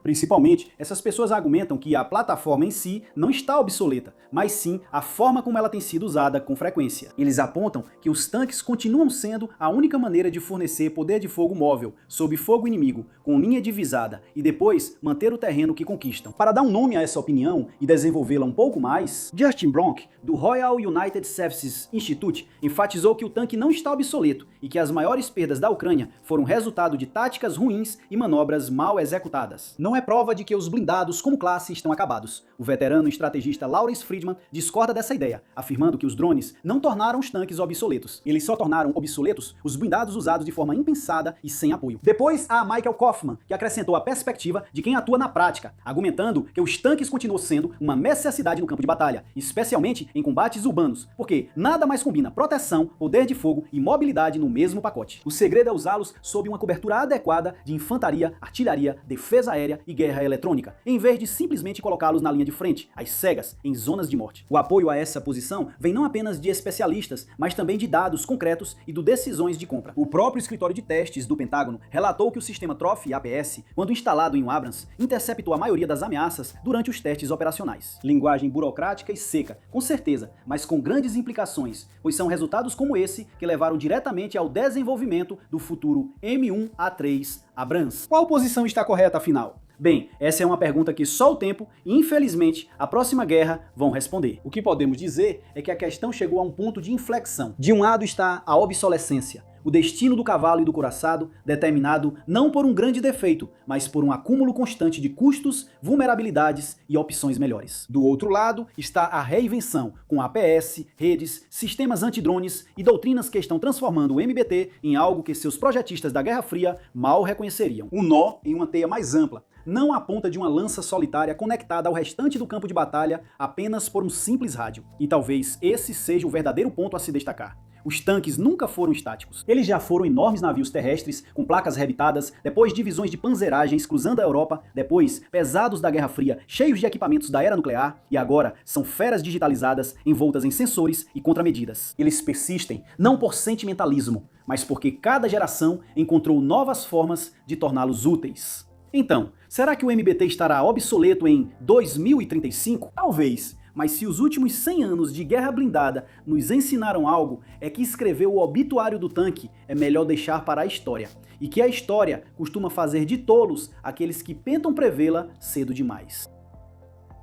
Principalmente, essas pessoas argumentam que a plataforma em si não está obsoleta, mas sim a forma como ela tem sido usada com frequência. Eles apontam que os tanques continuam sendo a única maneira de fornecer poder de fogo móvel, sob fogo inimigo, com linha divisada, e depois manter o terreno que conquistam. Para dar um nome a essa opinião e desenvolvê-la um pouco mais, Justin Bronk, do Royal United Services Institute, enfatizou que o tanque não está obsoleto e que as maiores perdas da Ucrânia foram resultado de táticas ruins e manobras mal executadas. Não é é prova de que os blindados como classe estão acabados. O veterano estrategista Lawrence Friedman discorda dessa ideia, afirmando que os drones não tornaram os tanques obsoletos. Eles só tornaram obsoletos os blindados usados de forma impensada e sem apoio. Depois há Michael Kaufman, que acrescentou a perspectiva de quem atua na prática, argumentando que os tanques continuam sendo uma necessidade no campo de batalha, especialmente em combates urbanos, porque nada mais combina proteção, poder de fogo e mobilidade no mesmo pacote. O segredo é usá-los sob uma cobertura adequada de infantaria, artilharia, defesa aérea e guerra eletrônica, em vez de simplesmente colocá-los na linha de frente, às cegas, em zonas de morte. O apoio a essa posição vem não apenas de especialistas, mas também de dados concretos e de decisões de compra. O próprio escritório de testes do Pentágono relatou que o sistema Trophy APS, quando instalado em um Abrams, interceptou a maioria das ameaças durante os testes operacionais. Linguagem burocrática e seca, com certeza, mas com grandes implicações, pois são resultados como esse que levaram diretamente ao desenvolvimento do futuro M1A3 Abrams. Qual posição está correta, afinal? Bem, essa é uma pergunta que só o tempo e, infelizmente, a próxima guerra vão responder. O que podemos dizer é que a questão chegou a um ponto de inflexão. De um lado está a obsolescência, o destino do cavalo e do couraçado determinado não por um grande defeito, mas por um acúmulo constante de custos, vulnerabilidades e opções melhores. Do outro lado está a reinvenção, com APS, redes, sistemas antidrones e doutrinas que estão transformando o MBT em algo que seus projetistas da Guerra Fria mal reconheceriam. Um nó em uma teia mais ampla, não a ponta de uma lança solitária conectada ao restante do campo de batalha apenas por um simples rádio. E talvez esse seja o verdadeiro ponto a se destacar. Os tanques nunca foram estáticos. Eles já foram enormes navios terrestres, com placas rebitadas, depois divisões de panzeragens cruzando a Europa, depois pesados da Guerra Fria, cheios de equipamentos da era nuclear, e agora são feras digitalizadas, envoltas em sensores e contramedidas. Eles persistem, não por sentimentalismo, mas porque cada geração encontrou novas formas de torná-los úteis. Então, será que o MBT estará obsoleto em 2035? Talvez. Mas se os últimos 100 anos de guerra blindada nos ensinaram algo, é que escrever o obituário do tanque é melhor deixar para a história. E que a história costuma fazer de tolos aqueles que tentam prevê-la cedo demais.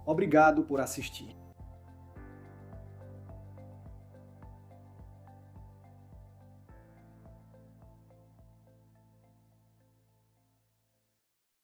Obrigado por assistir.